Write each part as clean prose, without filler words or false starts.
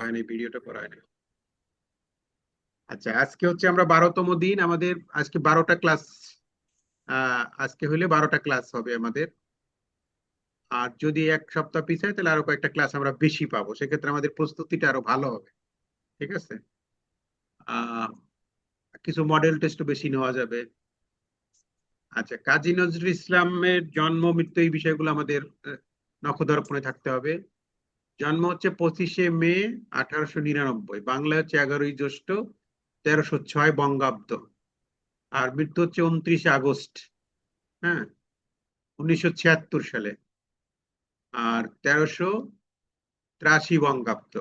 হয়নি, ভিডিওটা করা হয়নি। আচ্ছা, আজকে হচ্ছে আমরা 12তম দিন, আমাদের আজকে 12টা ক্লাস। আজকে হলে 12টা ক্লাস হবে আমাদের। আর যদি এক সপ্তাহ পিছায় তাহলে আরো কয়েকটা ক্লাস আমরা বেশি পাবো, সেক্ষেত্রে আমাদের প্রস্তুতিটা আরো ভালো হবে। ঠিক আছে। আহ কিছু মডেল টেস্টও বেশি নেওয়া যাবে। আচ্ছা, কাজী নজরুল ইসলামের জন্ম মৃত্যু এই বিষয়গুলো আমাদের নখদর্পণে থাকতে হবে। জন্ম হচ্ছে 25শে মে 1899, বাংলা হচ্ছে 11ই জ্যৈষ্ঠ 1306 বঙ্গাব্দ। আর মৃত্যু হচ্ছে 29শে আগস্ট, হ্যাঁ, 1976 সালে। আর 1383 বঙ্গাব্দ।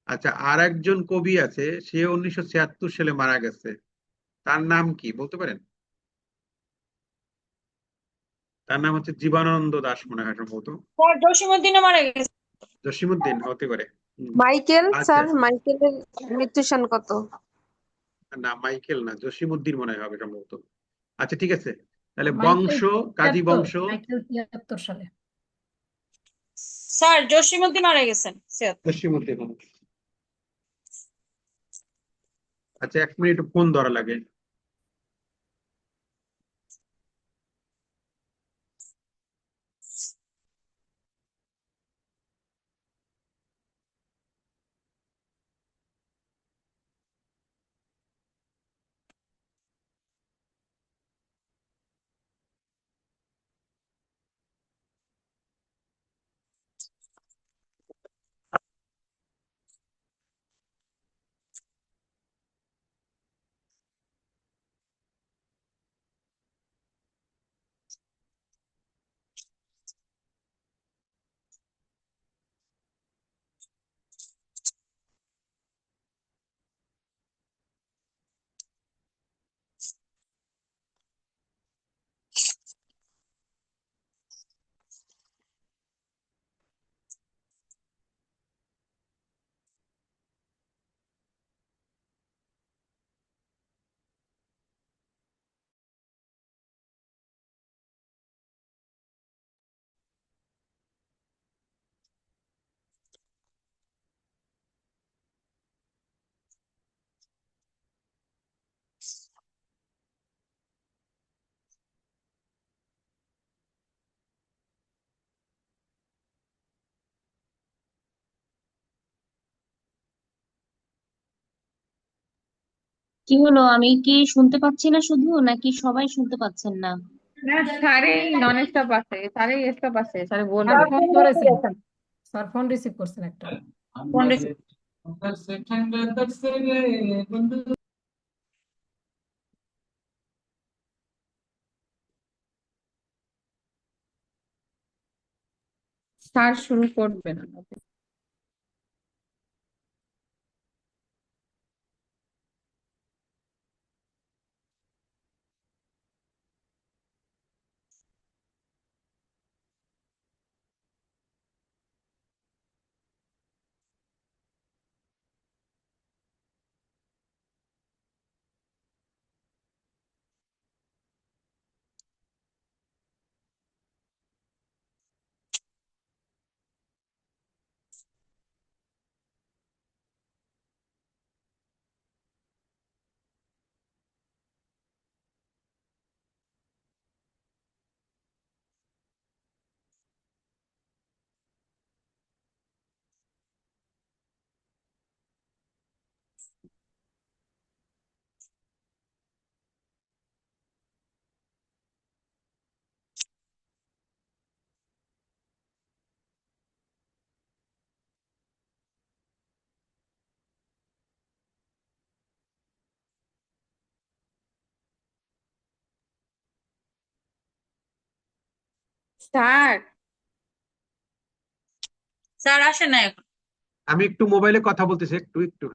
আচ্ছা, আর একজন কবি আছে, সে 1976 সালে মারা গেছে। তার নাম কি বলতে পারেন? তার নাম হচ্ছে জীবনানন্দ দাশ মনে হয় সম্ভবত। স্যার জসীমউদ্দিনও মারা গেছে। জসিমউদ্দিন হতে পারে। মাইকেল আচ্ছা, স্যার, মাইকেলের মৃত্যু সাল কত? না মাইকেল না, জসিমউদ্দিন মনে হয় হবে সম্ভবত। আচ্ছা ঠিক আছে, তাহলে মাইকেল বংশ, কাজী 73, বংশ। মাইকেল 73 সালে। স্যার জসীমউদ্দিন মারা গেছেন 76। জসিমউদ্দিন। আচ্ছা, 1 মিনিট ফোন ধরা লাগে। কি হলো, আমি কি শুনতে পাচ্ছি না শুধু, নাকি সবাই শুনতে পাচ্ছেন না? না, স্যারেই নন স্টপ আছে, স্যারেই স্টপ আছে, স্যারে বলবে। স্যার ফোন ধরেছেন, স্যার ফোন রিসিভ করছেন একটা। Phone receive. স্যার শুরু করবেন। স্যার স্যার আসে না এখন। আমি একটু মোবাইলে কথা বলতেছি, একটু একটু।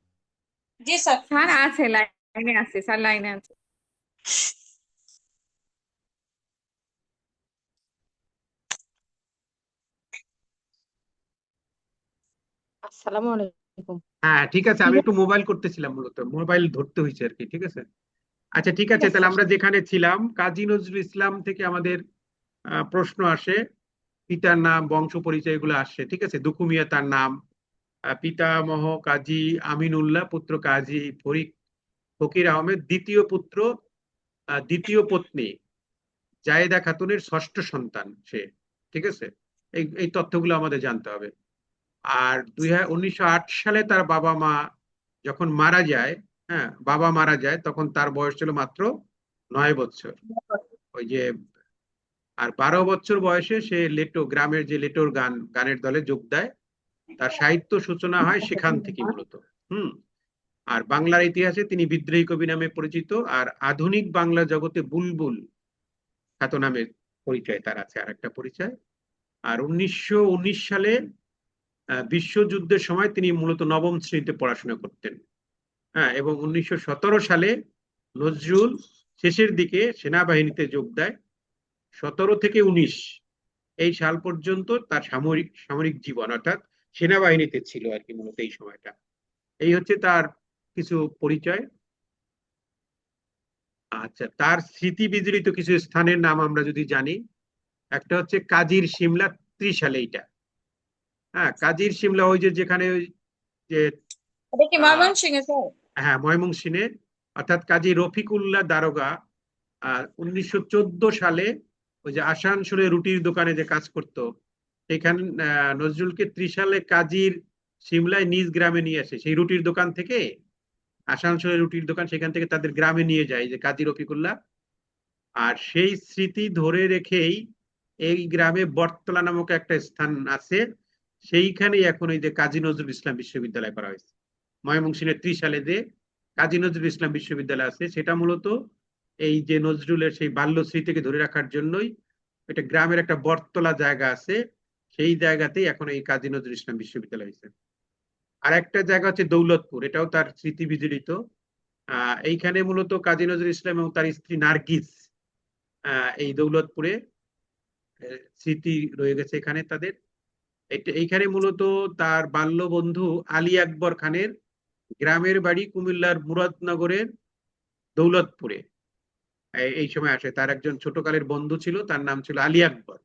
জি স্যার। স্যার আছে, লাইনে আছে, স্যার লাইনে আছে। আসসালামু আলাইকুম। হ্যাঁ ঠিক আছে, আমি একটু মোবাইল করতেছিলাম, মূলত মোবাইল ধরতে হয়েছে আর কি। ঠিক আছে। আচ্ছা ঠিক ঠিক আছে, আছে তাহলে স্যার। আমরা যেখানে ছিলাম, কাজী নজরুল ইসলাম থেকে আমাদের প্রশ্ন আসে, পিতার নাম, বংশ পরিচয় এগুলো আসে। ঠিক আছে, দুখু মিয়া তার নাম, পিতামহ কাজী আমিনুল্লাহ, পুত্র কাজী ফকির আহমেদ, দ্বিতীয় পুত্র, দ্বিতীয় পত্নী জায়েদা খাতুনের ষষ্ঠ সন্তান সে। ঠিক আছে, এই তথ্যগুলো আমাদের জানতে হবে। আর 1908 সালে তার বাবা মা যখন মারা যায়, হ্যাঁ বাবা মারা যায়, তখন তার বয়স ছিল মাত্র 9 বছর। ওই যে, আর 12 বছর বয়সে সে গ্রামের যে লেটোর গানের দলে যোগ দেয়। তার সাহিত্য সূচনা হয় সেখান থেকে মূলত। আর বাংলার ইতিহাসে তিনি বিদ্রোহী কবি নামে পরিচিত, আর আধুনিক বাংলা জগতে বুলবুল খ্যাত নামে পরিচয় তার আছে, আর একটা পরিচয়। আর 1919 সালে বিশ্বযুদ্ধের সময় তিনি মূলত নবম শ্রেণীতে পড়াশোনা করতেন। হ্যাঁ, এবং 1917 সালে নজরুল শেষের দিকে সেনাবাহিনীতে যোগ দেয়। 17 থেকে 19 এই সাল পর্যন্ত তার সামরিক জীবন, অর্থাৎ সেনাবাহিনীতে ছিল আর কি মূলত এই সময়টা। এই হচ্ছে তার কিছু পরিচয়। আচ্ছা, তার স্মৃতি বিজড়িত কিছু স্থানের নাম আমরা যদি জানি, একটা হচ্ছে কাজির শিমলা, ত্রিশালে। এইটা, হ্যাঁ কাজির শিমলা, ওই যে যেখানে ওই যে এটা কি ময়মনসিংহে স্যার? হ্যাঁ ময়মনসিংহে, অর্থাৎ কাজী রফিকুল্লাহ দারোগা 1914 সালে ওই যে আসানসোলে রুটির দোকানে যে কাজ করতো, সেখানে নজরুলকে ত্রিশালে কাজীর শিমলায় নিজ গ্রামে নিয়ে আসে। সেই রুটির দোকান থেকে, আসানসোলে রুটির দোকান, সেখান থেকে তাদের গ্রামে নিয়ে যায় যে কাজী রফিকুল্লাহ। আর সেই স্মৃতি ধরে রেখেই এই গ্রামে বটতলা নামক একটা স্থান আছে, সেইখানেই এখন এই যে কাজী নজরুল ইসলাম বিশ্ববিদ্যালয় করা হয়েছে। ময়মনসিংহের ত্রিশালে যে কাজী নজরুল ইসলাম বিশ্ববিদ্যালয় আছে, সেটা মূলত এই যে নজরুলের সেই বাল্য স্মৃতিকে ধরে রাখার জন্যই। এটা গ্রামের একটা বটতলা জায়গা আছে, সেই জায়গাতেই এখন এই কাজী নজরুল ইসলাম বিশ্ববিদ্যালয় হয়েছে। আর একটা জায়গা হচ্ছে দৌলতপুর, এটাও তার স্মৃতি বিজড়িত। এইখানে মূলত কাজী নজরুল ইসলাম এবং তার স্ত্রী নার্গিস এই দৌলতপুরে স্মৃতি রয়ে গেছে এখানে তাদের। এইখানে মূলত তার বাল্য বন্ধু আলী আকবর খানের গ্রামের বাড়ি কুমিল্লার মুরাদনগরের দৌলতপুরে। এই সময় আসে, তার একজন ছোটকালের বন্ধু ছিল, তার নাম ছিল আলী আকবর।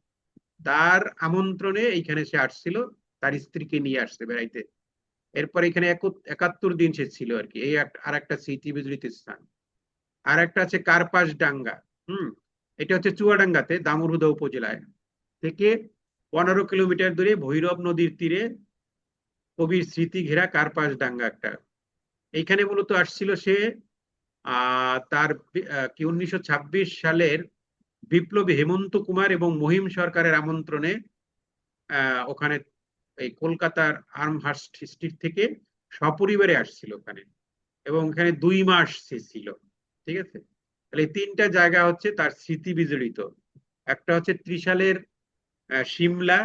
তার আমন্ত্রণে এইখানে সে আসছিল, তার স্ত্রীকে নিয়ে আসছে বেড়াইতে। এরপর এখানে 71 দিন সে ছিল আর কি। এই আর একটা স্মৃতি বিজড়িত স্থান। আর একটা আছে কার্পাস ডাঙ্গা। এটা হচ্ছে চুয়াডাঙ্গাতে, দামুড়হুদা উপজেলায় থেকে 15 কিলোমিটার দূরে ভৈরব নদীর তীরে কবির স্মৃতি ঘেরা কার্পাস ডাঙ্গা একটা। এইখানে মূলত আসছিল সে তার 1926 সালের বিপ্লবী হেমন্ত কুমার এবং মহিম সরকারের আমন্ত্রণে ওখানে এই কলকাতার আর্মহার্স্ট স্ট্রিট থেকে সপরিবারে আসছিল ওখানে, এবং এখানে 2 মাস সে ছিল। ঠিক আছে, তাহলে এই 3টা জায়গা হচ্ছে তার স্মৃতি বিজড়িত। একটা হচ্ছে ত্রিশালের শিমলা,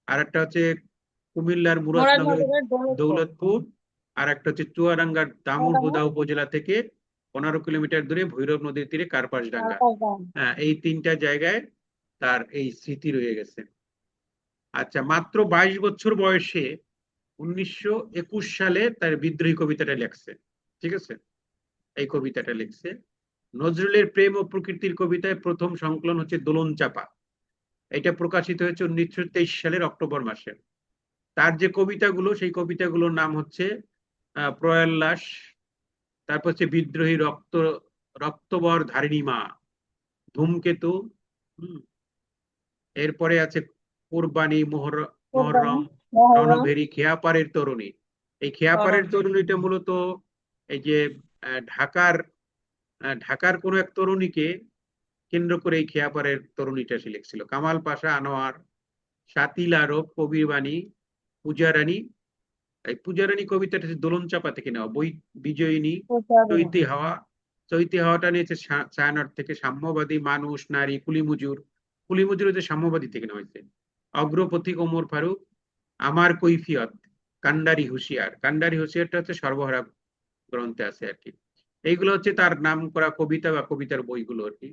আর একটা হচ্ছে কুমিল্লার মুরাদনগরের দৌলতপুর, আর একটা হচ্ছে চুয়াডাঙ্গার দামুড়হুদা উপজেলা থেকে 15 কিলোমিটার দূরে ভৈরব নদীর তীরে কার্পাস ডাঙ্গা। এই 3টা জায়গায় তার এই স্মৃতি রয়ে গেছে। আচ্ছা, মাত্র 22 বছর বয়সে 1921 সালে তার বিদ্রোহী কবিতাটা লেখছে। ঠিক আছে, এই কবিতাটা লিখছে। নজরুলের প্রেম ও প্রকৃতির কবিতায় প্রথম সংকলন হচ্ছে দোলন চাপা। এটা প্রকাশিত হয়েছে 1923 সালের অক্টোবর মাসে। তার যে কবিতাগুলো, সেই কবিতাগুলোর নাম হচ্ছে প্রয়াল্লাস, তারপর হচ্ছে বিদ্রোহী রক্তবর ধারিণী মা, ধূমকেতু, এরপরে আছে কোরবানি, মহরম, রণভেরি, খেয়াপাড়ের তরুণী। এই খেয়াপাড়ের তরুণীটা মূলত এই যে ঢাকার কোন এক তরুণীকে কেন্দ্র করে এই খেয়াপাড়ের তরুণীটা সে লিখছিল। কামাল পাশা, আনোয়ার, শাতিল আরব, কবির বাণী, পূজারানী। এই পূজারানী কবিতাটা দোলন চাপা থেকে নেওয়া। বই বিজয়িনী, চৈতি হাওয়াটা নিয়েছে ছায়ানট থেকে। সাম্যবাদী, মানুষ, নারী, কুলিমুজুর হচ্ছে সাম্যবাদী থেকে নেওয়া হয়েছে। অগ্রপথিক, ওমর ফারুক, আমার কৈফিয়ত, কান্ডারি হুঁশিয়ারটা হচ্ছে সর্বহারা গ্রন্থে আছে আর কি। এইগুলো হচ্ছে তার নাম করা কবিতা বা কবিতার বইগুলো আর কি।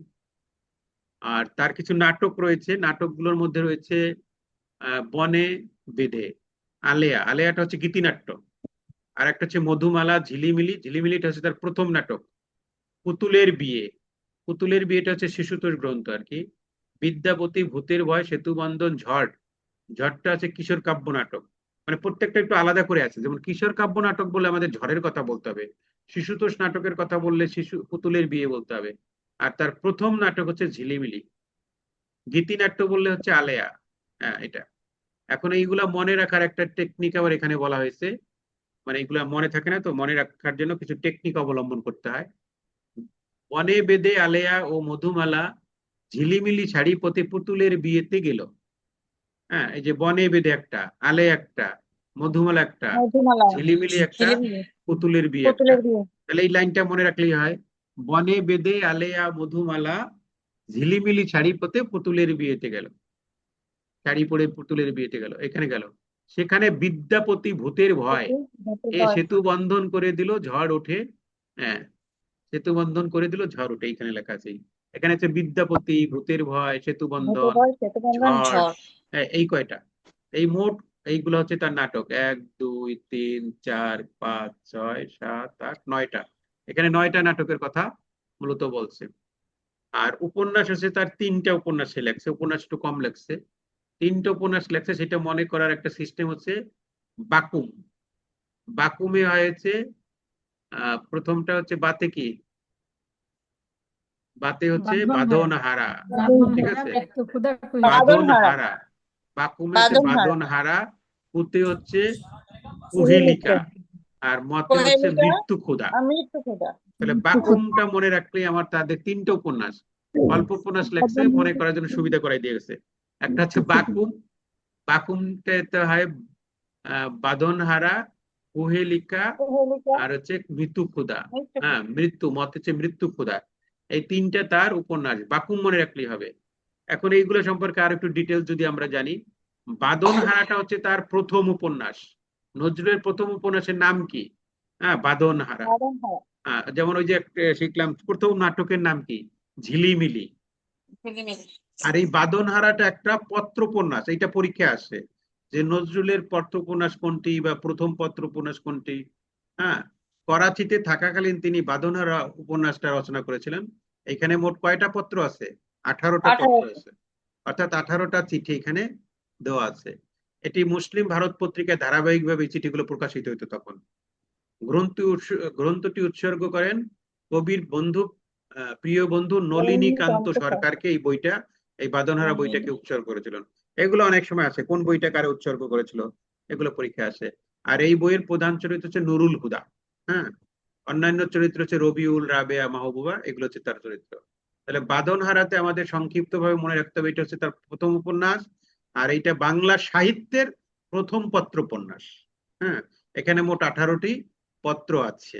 আর তার কিছু নাটক রয়েছে, নাটকগুলোর মধ্যে রয়েছে বনে বেঁধে, আলেয়াটা হচ্ছে গীতিনাট্য। আর একটা হচ্ছে মধুমালা, ঝিলিমিলিটা হচ্ছে তার প্রথম নাটক। পুতুলের বিয়েটা হচ্ছে শিশুতোষ গ্রন্থ আর কি। বিদ্যাপতি, ভূতের ভয়, সেতুবন্ধন, ঝড়টা আছে কিশোর কাব্য নাটক। মানে প্রত্যেকটা একটু আলাদা করে আছে। যেমন কিশোর কাব্য নাটক বলে আমাদের ঝড়ের কথা বলতে হবে, শিশুতোষ নাটকের কথা বললে শিশু পুতুলের বিয়ে বলতে হবে, আর তার প্রথম নাটক হচ্ছে ঝিলিমিলি। গীতিনাট্য বললে হচ্ছে আলেয়া। হ্যাঁ, এটা। এখন এইগুলা মনে রাখার একটা টেকনিক আবার এখানে বলা হয়েছে, মানে এগুলা মনে থাকে না, তো মনে রাখার জন্য কিছু টেকনিক অবলম্বন করতে হয়। বনে বেদে আলেয়া ও মধুমালা ঝিলিমিলি শাড়ি পতে পুতুলের বিয়েতে গেল। হ্যাঁ, এই যে বনে বেদে একটা, আলে একটা, মধুমালা একটা, মধুমালা ঝিলিমিলি একটা, ঝিলিমিলি পুতুলের বিয়ে একটা। পুতুলের বিয়ে তাহলে এই লাইনটা মনে রাখলেই হয়, বনে বেদে আলেয়া মধুমালা ঝিলিমিলি শাড়ি পতে পুতুলের বিয়েতে গেল। শাড়ি পরে পুতুলের বিয়েতে গেল, এখানে গেল। সেখানে বিদ্যাপতি ভূতের ভয় ভূতের এ ভয় সেতু বন্ধন করে দিল ঝড় ওঠে। হ্যাঁ, সেতু বন্ধন করে দিল ঝড় ওঠে, এখানে লেখা আছে। এখানে হচ্ছে বিদ্যাপতি, ভূতের ভয়, সেতু ভূতের বন্ধন, ভয় সেতুবন্ধন ঝড়। ঝড় এই কয়টা, এই মোট এইগুলো হচ্ছে তার নাটক। 1 2 3 4 5 6 7 8 9টা। এখানে 9টা নাটকের কথা মূলত বলছে। আর উপন্যাস হচ্ছে তার 3টা উপন্যাস সে লেখছে, উপন্যাস একটু কম লেখছে। 3টা উপন্যাস লেখছে, সেটা মনে করার একটা সিস্টেম হচ্ছে বাকুম। বাকুমে হয়েছে প্রথমটা হচ্ছে বাতে কি, বাতে হচ্ছে বাঁধন হারা, বাঁধন হারা, বাঁধন ঠিক হারা, আছে। মৃত্যু ক্ষুধা কুহিলিকা। বাদন বাঁধন হারা হারা, বাকুমে হচ্ছে বাদন হারা বাঁধন হারা, পুঁতে হচ্ছে কুহেলিকা কুহেলিকা, আর মতে হচ্ছে কোহেলিকা মৃত্যু ক্ষুধা। আর মৃত্যু খোদা তাহলে বাকুমটা মনে রাখলেই আমার তাদের 3টা উপন্যাস, অল্প উপন্যাস লেখছে, মনে করার জন্য সুবিধা করাই দিয়ে গেছে। একটা হচ্ছে বাকুম, বাকুমটাতে হয় বাঁধনহারা, কুহেলিকা, কুহেলিকা আর হচ্ছে মৃত্যু ক্ষুধা। মৃত্যু হ্যাঁ, মৃত্যু মত হচ্ছে মৃত্যু ক্ষুধা। এই 3টা তার উপন্যাস, বাকুম মনে রাখলেই হবে। এখন এইগুলো সম্পর্কে আর একটু ডিটেলস যদি আমরা জানি, বাঁধনহারাটা হচ্ছে তার প্রথম উপন্যাস। নজরুলের প্রথম উপন্যাসের নাম কি? হ্যাঁ, বাঁধনহারা। বাদন হারা যেমন ওই যে শিখলাম প্রথম নাটকের নাম কি, ঝিলিমিলি। ঝিলিমিলি আর এই বাঁধনহারাটা একটা পত্র উপন্যাস, এইটা পরীক্ষা আসে যে নজরুলের পত্র উপন্যাস কোনটি বা প্রথম পত্র উপন্যাস কোনটি। হ্যাঁ, করাচিতে থাকাকালীন তিনি বাঁধনহারা উপন্যাসটা রচনা করেছিলেন। এখানে মোট কয়টা পত্র আছে? 18টা পত্র 18 আছে, অর্থাৎ 18টা চিঠি এখানে দেওয়া আছে। এটি মুসলিম ভারত পত্রিকায় ধারাবাহিকভাবে এই চিঠিগুলো প্রকাশিত হতো তখন। গ্রন্থটি উৎসর্গ করেন কবির বন্ধু, প্রিয় বন্ধু নলিনীকান্ত কান্ত সরকারকে। এই বইটা, এই বাঁধনহারা বইটাকে উৎসর্গ করেছিলেন। এগুলো অনেক সময় আছে, কোন বইটা কারে উৎসর্গ করেছিল, এগুলো পরীক্ষা আসে। আর এই বইয়ের প্রধান চরিত্র হচ্ছে নুরুল হুদা। হ্যাঁ, অন্যান্য চরিত্র হচ্ছে রবিউল, রাবেয়া, মাহবুবা, এগুলো হচ্ছে তার চরিত্র। তাহলে বাঁধনহারাতে আমাদের সংক্ষিপ্ত ভাবে মনে রাখতে হবে, এটা হচ্ছে তার প্রথম উপন্যাস, আর এইটা বাংলা সাহিত্যের প্রথম পত্র উপন্যাস। হ্যাঁ, এখানে মোট 18টি পত্র আছে।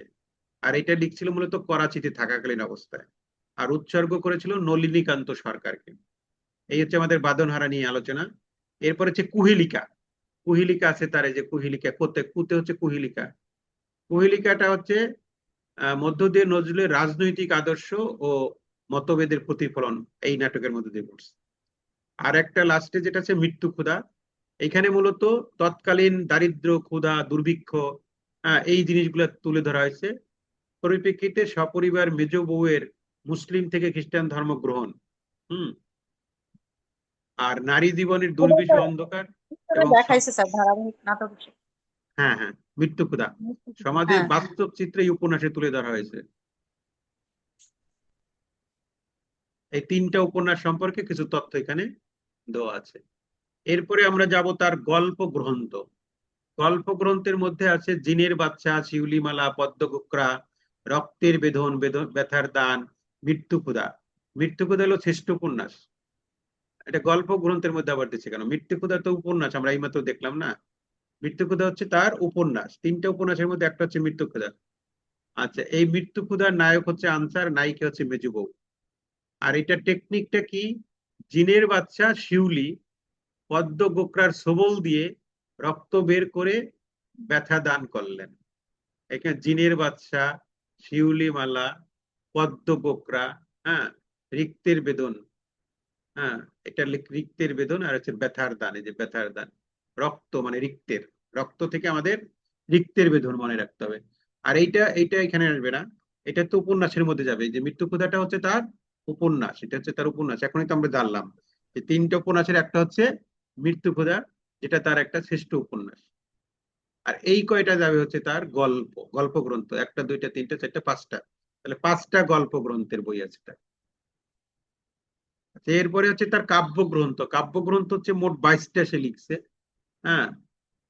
আর এটা লিখছিল মূলত করাচিতে থাকাকালীন অবস্থায়, আর উৎসর্গ করেছিল নলিনীকান্ত সরকারকে। এই হচ্ছে আমাদের বাঁধনহারা নিয়ে আলোচনা। এরপর হচ্ছে কুহেলিকা। কুহেলিকা আছে তার, এই যে কুহেলিকা, কোতে কুতে হচ্ছে কুহেলিকা। কুহেলিকাটা হচ্ছে মধ্য দিয়ে নজরুলের রাজনৈতিক আদর্শ ও মতভেদের প্রতিফলন এই নাটকের মধ্যে দিয়ে পড়ছে। আর একটা লাস্টে যেটা আছে মৃত্যু ক্ষুধা, এখানে মূলত তৎকালীন দারিদ্র, ক্ষুধা, দুর্ভিক্ষ, এই জিনিসগুলো তুলে ধরা হয়েছে। পরিপ্রেক্ষিতে সপরিবার মেজ বউয়ের মুসলিম থেকে খ্রিস্টান ধর্ম গ্রহণ, আর নারী জীবনের দুর্বিষহ অন্ধকার এবং দেখাইছে স্যার ধারাবাহিক নাটক হ্যাঁ হ্যাঁ, মৃত্যু ক্ষুধা সমাজের হ্যাঁ বাস্তব চিত্র এই উপন্যাসে তুলে ধরা হয়েছে। এই 3টা উপন্যাস সম্পর্কে কিছু তথ্য এখানে দেওয়া আছে। এরপরে আমরা যাব তার গল্প গ্রন্থ। গল্প গ্রন্থের মধ্যে আছে জিনের বাচ্চা, শিউলিমালা, পদ্মকুকরা, রক্তের বেদন, ব্যথার দান, মৃত্যু ক্ষুধা। মৃত্যু ক্ষুধা হলো শ্রেষ্ঠ উপন্যাস। এটা গল্প গ্রন্থের মধ্যে আবার দিচ্ছে কেন? মৃত্যু ক্ষুধা তো উপন্যাস, আমরা এইমাত্র দেখলাম না। মৃত্যু ক্ষুধা হচ্ছে তার উপন্যাস, 3টা উপন্যাসের মধ্যে একটা হচ্ছে মৃত্যু ক্ষুধা। আচ্ছা, এই মৃত্যু ক্ষুধার নায়ক হচ্ছে আনসার, নায়িকা হচ্ছে মেজু বউ। আর এটা টেকনিকটা কি, জিনের বাচ্চা শিউলি পদ্ম গোকরার সবল দিয়ে রক্ত বের করে ব্যথা দান করলেন। এখানে জিনের বাচ্চা, শিউলি মালা, পদ্ম গোকরা, হ্যাঁ, রিক্তের বেদন। হ্যাঁ, এটা রিক্তের বেদন, আর হচ্ছে ব্যথার দান। এই যে ব্যথার দান, রক্ত মানে রিক্তের, রক্ত থেকে আমাদের রিক্তের বেদন মনে রাখতে হবে। আর এইটা এইটা এখানে আসবে না, এটা তো উপন্যাসের মধ্যে যাবে। যে মৃত্যু ক্ষুধাটা হচ্ছে তার উপন্যাস, এটা হচ্ছে তার উপন্যাস। এখনই তো আমরা জানলাম যে 3টা উপন্যাসের একটা হচ্ছে মৃত্যু ক্ষুধা, যেটা তার একটা শ্রেষ্ঠ উপন্যাস। আর এই কয়টা যাবে হচ্ছে তার গল্প গ্রন্থ, একটা দুইটা তিনটা চারটা পাঁচটা, তাহলে পাঁচটা গল্প গ্রন্থের বই আছে তার। আচ্ছা, এরপরে হচ্ছে তার কাব্যগ্রন্থ। কাব্যগ্রন্থ হচ্ছে মোট 22টা সে লিখছে। হ্যাঁ,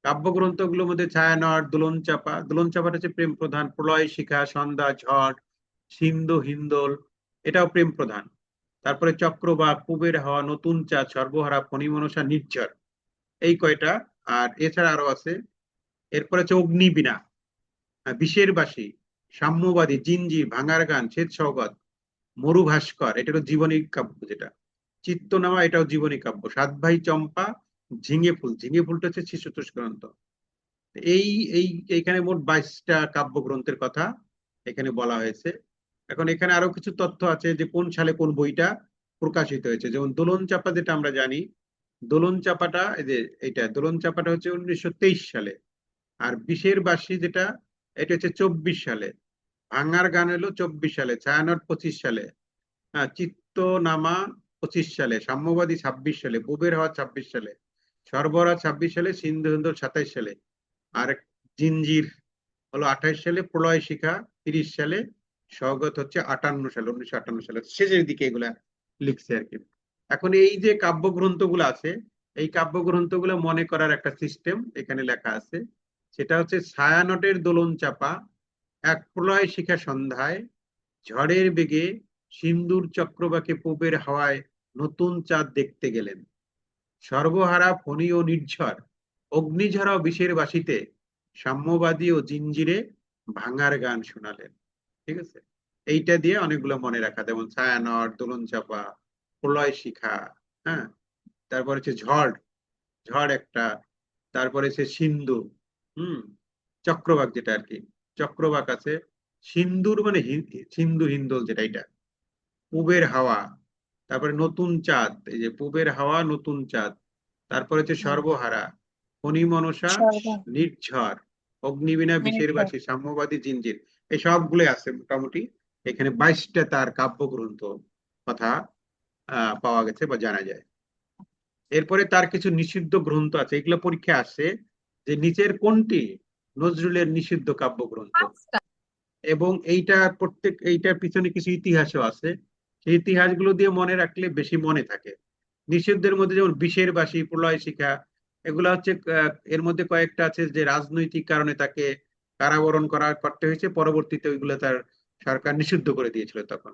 কাব্যগ্রন্থগুলোর মধ্যে ছায়ানট, দোলন চাপা। দোলন চাপাটা হচ্ছে প্রেম প্রধান, প্রলয় শিখা, সন্ধ্যা, ঝড়, সিন্ধু হিন্দোল, এটাও প্রেম প্রধান। তারপরে চক্রবাক, পুবের হাওয়া, নতুন চাঁদ, সর্বহারা, ফণিমনসা, নির্ঝর, এই কয়টা। আর এছাড়া আরো আছে। এরপরে হচ্ছে অগ্নিবীণা, বিষের বাসী, সাম্যবাদী, জিঞ্জির, ভাঙার গান, শ্বেত সওগাত, মরুভাস্কর, এটা হলো জীবনী কাব্য যেটা। চিত্তনামা, এটাও জীবনী কাব্য। সাত ভাই চম্পা, ঝিঙে ফুল। ঝিঙে ফুলটা হচ্ছে শিশুতোষ গ্রন্থ। এই এই এইখানে মোট 22টা কাব্যগ্রন্থের কথা এখানে বলা হয়েছে। এখন এখানে আরো কিছু তথ্য আছে যে কোন সালে কোন বইটা প্রকাশিত হয়েছে। যেমন দোলন চাপা যেটা আমরা জানি, দোলন চাপাটা এই যে এইটা, দোলন চাপাটা হচ্ছে 1923 সালে। আর বিষের বাসী যেটা, এটা হচ্ছে 24 সালে। ভাঙার গান হলো 24 সালে। ছায়ানট 25 সালে। হ্যাঁ, চিত্তনামা 25 সালে। সাম্যবাদী 26 সালে। বুবের হাওয়া 26 সালে। সর্বহারা 26 সালে। সিন্ধু হিন্দোল 27 সালে। আর জিঞ্জির হলো 28 সালে। প্রলয় শিখা 30 সালে। স্বগত হচ্ছে 58 সালে, 1958 সালে শেষের দিকে এগুলা লিখছে আর কি। এখন এই যে কাব্যগ্রন্থগুলো আছে, এই কাব্যগ্রন্থগুলো মনে করার একটা সিস্টেম এখানে লেখা আছে। সেটা হচ্ছে ছায়ানটের দোলন চাপা, এক প্রলয় শিখা সন্ধ্যায়, ঝড়ের বেগে, সিন্দুর চক্রবাকে পুবের হাওয়ায়, নতুন চাঁদ দেখতে গেলেন, সর্বহারা, ফণী ও নির্ঝর, অগ্নিঝরা ও বিষের বাসিতে, সাম্যবাদী ও জিঞ্জিরে, ভাঙার গান শোনালেন। ঠিক আছে, এইটা দিয়ে অনেকগুলো মনে রাখা, যেমন ছায়ানট, দোলন চাপা, প্রলয় শিখা। হ্যাঁ, তারপর হচ্ছে ঝড়, ঝড় একটা। তারপরে হচ্ছে সিন্ধু, হুম, চক্রবাক যেটা আর কি, চক্রবাক আছে। সিন্দুর মানে সিন্ধু হিন্দোল যেটা, এটা। পুবের হাওয়া, তারপরে নতুন চাঁদ, এই যে পুবের হাওয়া, নতুন চাঁদ। তারপরে হচ্ছে সর্বহারা, ফণিমনসা, সর্ব নির্ঝর, অগ্নিবীণা, বিষের নির্ভর বাসী, সাম্যবাদী, জিঞ্জির, এই সবগুলো আছে মোটামুটি। এখানে 22টা তার কাব্যগ্রন্থ কথা পাওয়া গেছে বা জানা যায়। এরপরে তার কিছু নিষিদ্ধ গ্রন্থ আছে, এগুলো পরীক্ষায় আসে যে নিচের কোনটি নজরুলের নিষিদ্ধ কাব্যগ্রন্থ। এবং এইটার পিছনে কিছু ইতিহাসও আছে। সেই ইতিহাসগুলো দিয়ে মনে রাখলে বেশি মনে থাকে। নিষিদ্ধের মধ্যে যেমন বিষের বাসী, প্রলয় শিখা, এগুলা হচ্ছে এর মধ্যে কয়েকটা আছে যে রাজনৈতিক কারণে তাকে কারাবরণ করতে হয়েছে, পরবর্তীতে ওইগুলো তার সরকার নিষিদ্ধ করে দিয়েছিল তখন।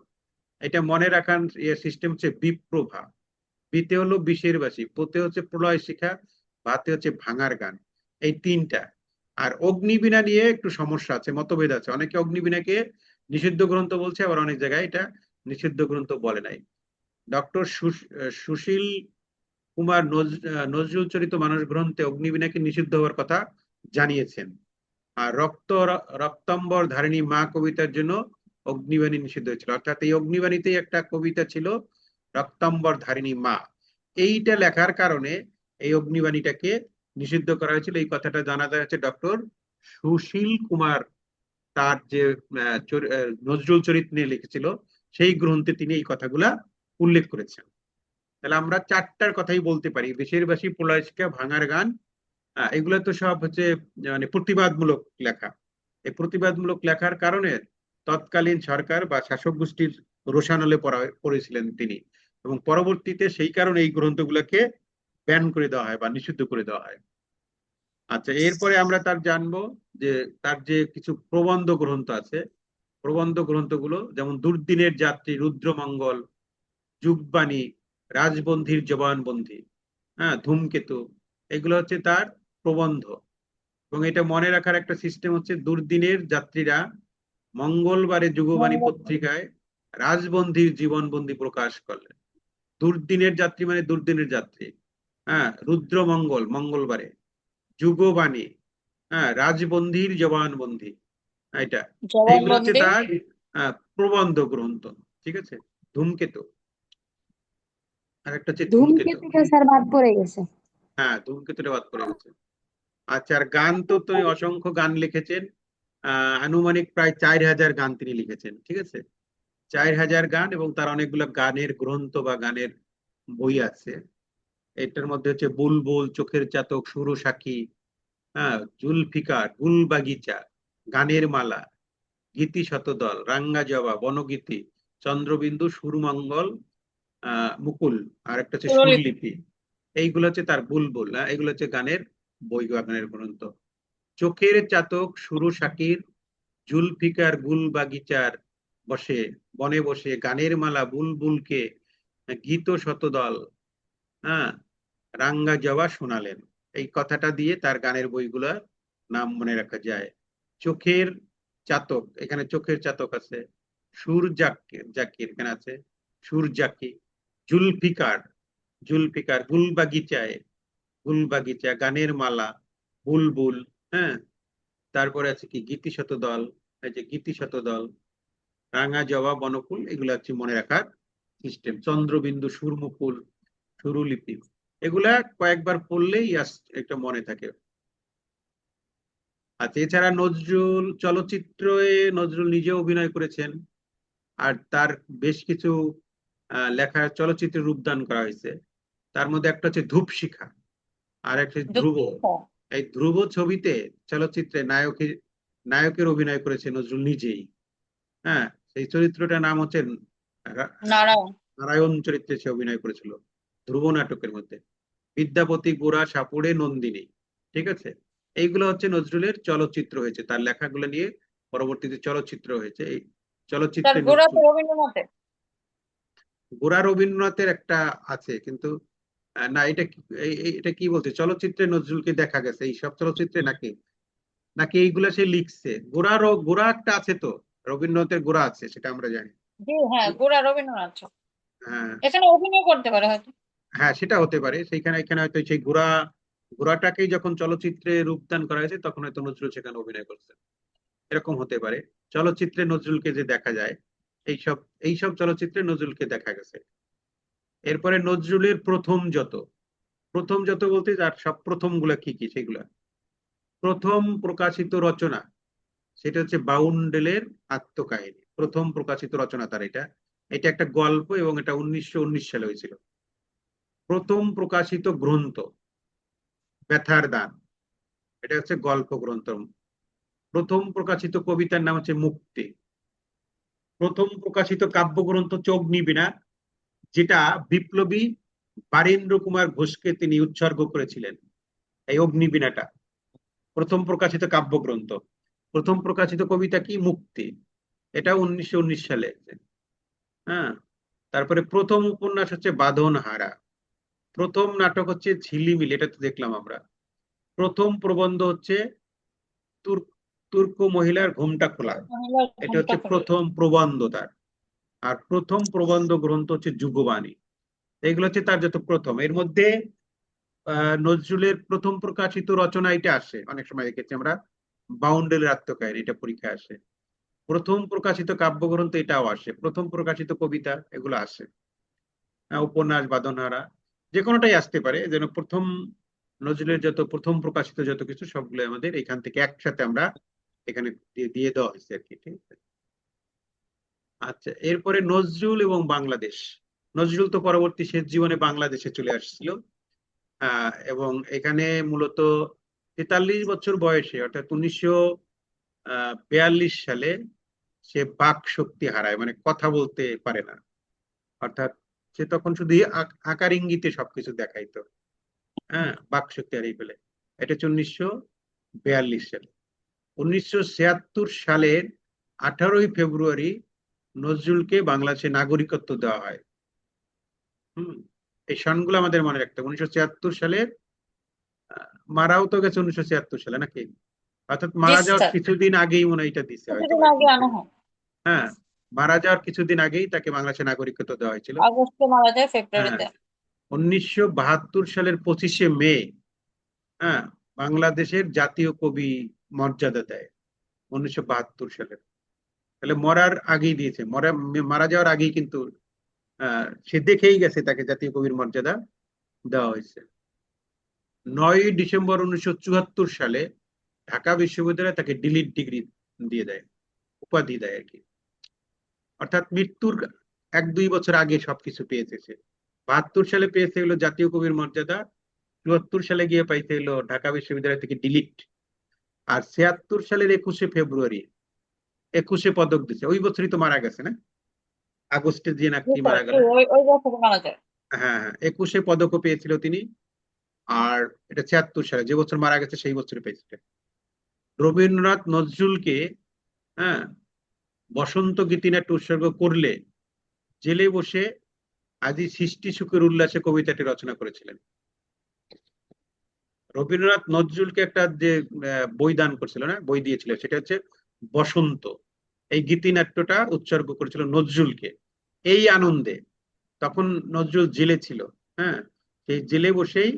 এটা মনে রাখার সিস্টেম হচ্ছে বিপ্রভা। বিতে হলো বিষের বাসী, পোতে হচ্ছে প্রলয় শিখা, ভাতে হচ্ছে ভাঙার গান, এই তিনটা। আর অগ্নিবীণা নিয়ে একটু সমস্যা আছে, মতভেদ আছে। অনেকে অগ্নিবীণাকে নিষিদ্ধ গ্রন্থ বলছে, আবার অনেক জায়গায় এটা নিষিদ্ধ গ্রন্থ বলে নাই। ডক্টর সুশীল কুমার নজরুল চরিত মানুষ গ্রন্থে অগ্নিবীণাকে নিষিদ্ধ হওয়ার কথা জানিয়েছেন। আর রক্তাম্বর ধারিণী মা কবিতার জন্য অগ্নিবাণী নিষিদ্ধ হয়েছিল। অর্থাৎ এই অগ্নিবাণীতেই একটা কবিতা ছিল, রক্তাম্বর ধারিণী মা, এইটা লেখার কারণে এই অগ্নিবাণীটাকে নিষিদ্ধ করা হয়েছিল। এই কথাটা জানা যায় হচ্ছে ডক্টর সুশীল কুমার তার যে নজরুল চরিত নিয়ে লিখেছিল, সেই গ্রন্থে তিনি এই কথাগুলা উল্লেখ করেছেন। তাহলে আমরা চারটার কথাই বলতে পারি, বিষের বাসী, প্রলয় শিখা, ভাঙার গান। এগুলো তো সব হচ্ছে মানে প্রতিবাদমূলক লেখা। এই প্রতিবাদমূলক লেখার কারণে তৎকালীন সরকার বা শাসক গোষ্ঠীর রোষানলে পড়েছিলেন তিনি, এবং পরবর্তীতে সেই কারণে এই গ্রন্থগুলোকে ব্যান করে দেওয়া হয় বা নিষিদ্ধ করে দেওয়া হয়। আচ্ছা, এরপরে আমরা তার জানবো যে তার যে কিছু প্রবন্ধ গ্রন্থ আছে। প্রবন্ধ গ্রন্থগুলো যেমন দুর্দিনের যাত্রী, রুদ্রমঙ্গল, যুগবাণী, রাজবন্ধীর জবানবন্দি, হ্যাঁ, ধূমকেতু, এগুলো হচ্ছে তার প্রবন্ধ। এবং এটা মনে রাখার একটা সিস্টেম হচ্ছে, দুর্দিনের যাত্রীরা মঙ্গলবারে যুগবাণী পত্রিকায় রাজবন্ধীর জীবনবন্দি প্রকাশ করলেন। দুর্দিনের যাত্রী মানে দুর্দিনের যাত্রী। হ্যাঁ, রুদ্রমঙ্গল মঙ্গলবারে, যুগবাণী, হ্যাঁ, রাজবন্ধীর জবানবন্দি, এটা, এইগুলো হচ্ছে জবানবন্দি তার প্রবন্ধ গ্রন্থ। ঠিক আছে, ধূমকেতু, আর একটা হচ্ছে ধূমকেতু। ধূমকেতুটা স্যার বাদ পড়ে গেছে। হ্যাঁ, ধূমকেতুটা বাদ পড়ে গেছে। আচ্ছা, আর গান তো তিনি অসংখ্য গান লিখেছেন। আনুমানিক প্রায় 4000 গান তিনি লিখেছেন। ঠিক আছে, 4000 গান, এবং তার অনেকগুলো গানের গ্রন্থ বা গানের বই আছে। এটার মধ্যে হচ্ছে বুলবুল, চোখের চাতক, সুরসাক্ষী, হ্যাঁ, জুলফিকার, গুলবাগিচা, গানের মালা, গীতি শতদল, রাঙ্গা জবা, বনগীতি, চন্দ্রবিন্দু, সুরমঙ্গল, মুকুল, আর একটা হচ্ছে সুরলিপি। সুরলিপি। এইগুলো হচ্ছে তার বুলবুল। এগুলো হচ্ছে গানের বই, গানের গ্রন্থ। চোখের চাতক, সুরু শাকির, জুলফিকার, গুল বাগিচার বসে, বনে বসে, গানের মালা, বুলবুলকে, গীত শতদল, হ্যাঁ, রাঙ্গা জবা শোনালেন। এই কথাটা দিয়ে তার গানের বইগুলা নাম মনে রাখা যায়। চোখের চাতক, এখানে চোখের চাতক আছে। সুর জাকির, জাকির এখানে আছে, সুর জাকি। জুলফিকার, জুলফিকার, গুলবাগিচায়, গুলবাগিচা, গানের মালা, বুলবুল, হ্যাঁ। তারপরে আছে কি গীতি শতদল, এই যে গীতি শতদল, রাঙা জবা, বনকুল, এগুলো হচ্ছে মনে রাখার সিস্টেম। চন্দ্রবিন্দু, সুরমুকুল, সুরুলিপি, এগুলা কয়েকবার পড়লেই একটা মনে থাকে। আচ্ছা, এছাড়া নজরুল চলচ্চিত্রে নজরুল নিজে অভিনয় করেছেন, আর তার বেশ কিছু লেখা চলচ্চিত্রে রূপদান করা হয়েছে। তার মধ্যে একটা হচ্ছে ধূপশিখা, আর একটা ধ্রুব। দুঃখ। এই ধ্রুব ছবিতে, চলচ্চিত্রে নায়কের অভিনয় করেছে নজরুল নিজেই। হ্যাঁ, সেই চরিত্রটার নাম হচ্ছে নারায়ণ। নারায়ণ চরিত্রে সে অভিনয় করেছিল ধ্রুব নাটকের মধ্যে। বিদ্যাপতি, গোরা, সাপুড়ে, নন্দিনী, ঠিক আছে। এইগুলো হচ্ছে নজরুলের চলচ্চিত্র হয়েছে, তার লেখাগুলো নিয়ে পরবর্তীতে চলচ্চিত্র হয়েছে। এই তার চলচ্চিত্রে গোড়া তো নজরুল, রবীন্দ্রনাথের। গোরা রবীন্দ্রনাথের একটা আছে, কিন্তু না, এটা কি বলছে, চলচ্চিত্রে নজরুলকে দেখা গেছে এই সব চলচ্চিত্রে, নাকি নাকি এইগুলা সে লিখছে? গোরা একটা আছে তো, রবীন্দ্রনাথের গোরা আছে, সেটা আমরা জানি। জি হ্যাঁ, গোড়া রবীন্দ্রনাথ। হ্যাঁ, এখানে অভিনয় করতে পারে হয়তো। হ্যাঁ, সেটা হতে পারে। সেইখানে এখানে হয়তো সেই গোরাটাকেই যখন চলচ্চিত্রে রূপদান করা হয়েছে তখন হয়তো নজরুল সেখানে অভিনয় করছে, এরকম হতে পারে। চলচ্চিত্রে নজরুলকে যে দেখা যায়, এইসব এইসব চলচ্চিত্রে নজরুলকে দেখা গেছে। এরপরে নজরুলের প্রথম যত বলতে যার সব প্রথম গুলা কি কি সেগুলা। প্রথম প্রকাশিত রচনা, সেটা হচ্ছে বাউন্ডেলের আত্মকাহিনী। প্রথম প্রকাশিত রচনা তার এটা। এটা একটা গল্প এবং এটা 1919 সালে হয়েছিল। প্রথম প্রকাশিত গ্রন্থ ব্যথার দান, এটা হচ্ছে গল্প গ্রন্থ। প্রথম প্রকাশিত কবিতার নাম হচ্ছে মুক্তি। প্রথম প্রকাশিত কাব্যগ্রন্থ চোখ নিবি না, যেটা বিপ্লবী বারীন্দ্র কুমার ঘোষকে তিনি উৎসর্গ করেছিলেন। এই অগ্নিবীণাটা প্রথম প্রকাশিত কাব্যগ্রন্থ। প্রথম প্রকাশিত কবিতা কি? মুক্তি, এটা 1919 সালে। হ্যাঁ, তারপরে প্রথম উপন্যাস হচ্ছে বাঁধনহারা। প্রথম নাটক হচ্ছে ঝিলিমিলি, এটা তো দেখলাম আমরা। প্রথম প্রবন্ধ হচ্ছে তুর্ক মহিলার ঘোমটা খোলা, মহিলার এটা ঘোমটা হচ্ছে খোলা। প্রথম প্রবন্ধ তার। আর প্রথম প্রবন্ধ গ্রন্থ হচ্ছে যুগবাণী। এগুলো হচ্ছে তার যত প্রথম। এর মধ্যে নজরুলের প্রথম প্রকাশিত রচনা এটা আসে, অনেক সময় দেখেছি আমরা, বাউন্ডেলের আত্মকাহিনী, এটা পরীক্ষায় আসে। প্রথম প্রকাশিত কাব্যগ্রন্থ এটাও আসে, প্রথম প্রকাশিত কবিতা এগুলো আসে। উপন্যাস, বাঁধনহারা, যে কোনোটাই আসতে পারে। যেন প্রথম নজরুলের যত প্রথম প্রকাশিত যত কিছু সবগুলো আমাদের এখান থেকে একসাথে আমরা এখানে দিয়ে দেওয়া হয়েছে আর কি, ঠিক আছে। আচ্ছা, এরপরে নজরুল এবং বাংলাদেশ। নজরুল তো পরবর্তী শেষ জীবনে বাংলাদেশে চলে আসছিল, এবং এখানে মূলত 43 বছর বয়সে, অর্থাৎ 1942 সালে সে বাক শক্তি হারায়, মানে কথা বলতে পারে না। অর্থাৎ সে তখন শুধু আকার ইঙ্গিতে সবকিছু দেখাইতো। হ্যাঁ, বাক শক্তি হারিয়ে ফেলে। এটা হচ্ছে 1942 সালে। 1976 সালের 18ই ফেব্রুয়ারি নজরুলকে বাংলাদেশে নাগরিকত্ব দেওয়া হয়। এই সনগুলো আমাদের মনে রাখতে হবে। 1976 সালের, মারাও তো গেছে 1976 সালে নাকি, অর্থাৎ জি মারা যাওয়ার স্যার, কিছুদিন আগেই মনে হয় এটা দিছে হয়তো। কিছুদিন আগে আনা হয়। হ্যাঁ, মারা যাওয়ার কিছুদিন আগেই তাকে বাংলাদেশে নাগরিকত্ব দেওয়া হয়েছিল। আগস্টে মারা যায়, হ্যাঁ, ফেব্রুয়ারিতে। 1972 সালের 25শে মে, হ্যাঁ, বাংলাদেশের জাতীয় কবি মর্যাদা দেয় 1972 সালে। তাহলে মরার আগেই দিয়েছে, মারা যাওয়ার আগেই কিন্তু সে দেখেই গেছে তাকে জাতীয় কবির মর্যাদা দেওয়া হয়েছে। 9ই ডিসেম্বর 1974 সালে ঢাকা বিশ্ববিদ্যালয় তাকে ডিলিট ডিগ্রি দিয়ে দেয়, উপাধি দেয় আর কি। অর্থাৎ মৃত্যুর 1-2 বছর আগে সবকিছু পেয়েছে সে। 72 সালে পেয়েছে হলো জাতীয় কবির মর্যাদা, 74 সালে গিয়ে পাইতে হলো ঢাকা বিশ্ববিদ্যালয় থেকে ডিলিট। আর 76 সালের 21শে ফেব্রুয়ারি 21শে পদক দিছে, ওই বছরই তো মারা গেছে না, আগস্টে যে নাকি মারা গেল। ওই বছর মারা যায়। হ্যাঁ হ্যাঁ, 21শে পদকও পেয়েছিল তিনি। আর এটা 76 সালে, যে বছর মারা গেছে সেই বছরে পেয়েছিলেন। রবীন্দ্রনাথ নজরুলকে হ্যাঁ বসন্ত গীতিনাট্য উৎসর্গ করলে জেলে বসে আজি সৃষ্টি সুখের উল্লাসে কবিতাটি রচনা করেছিলেন। রবীন্দ্রনাথ নজরুলকে একটা যে বই দান করছিল না, বই দিয়েছিল, সেটা হচ্ছে বসন্ত। এই গীতিনাট্যটা উৎসর্গ করেছিল নজরুলকে। এই আনন্দে তখন নজরুল জেলে ছিল, হ্যাঁ, সেই জেলে বসেই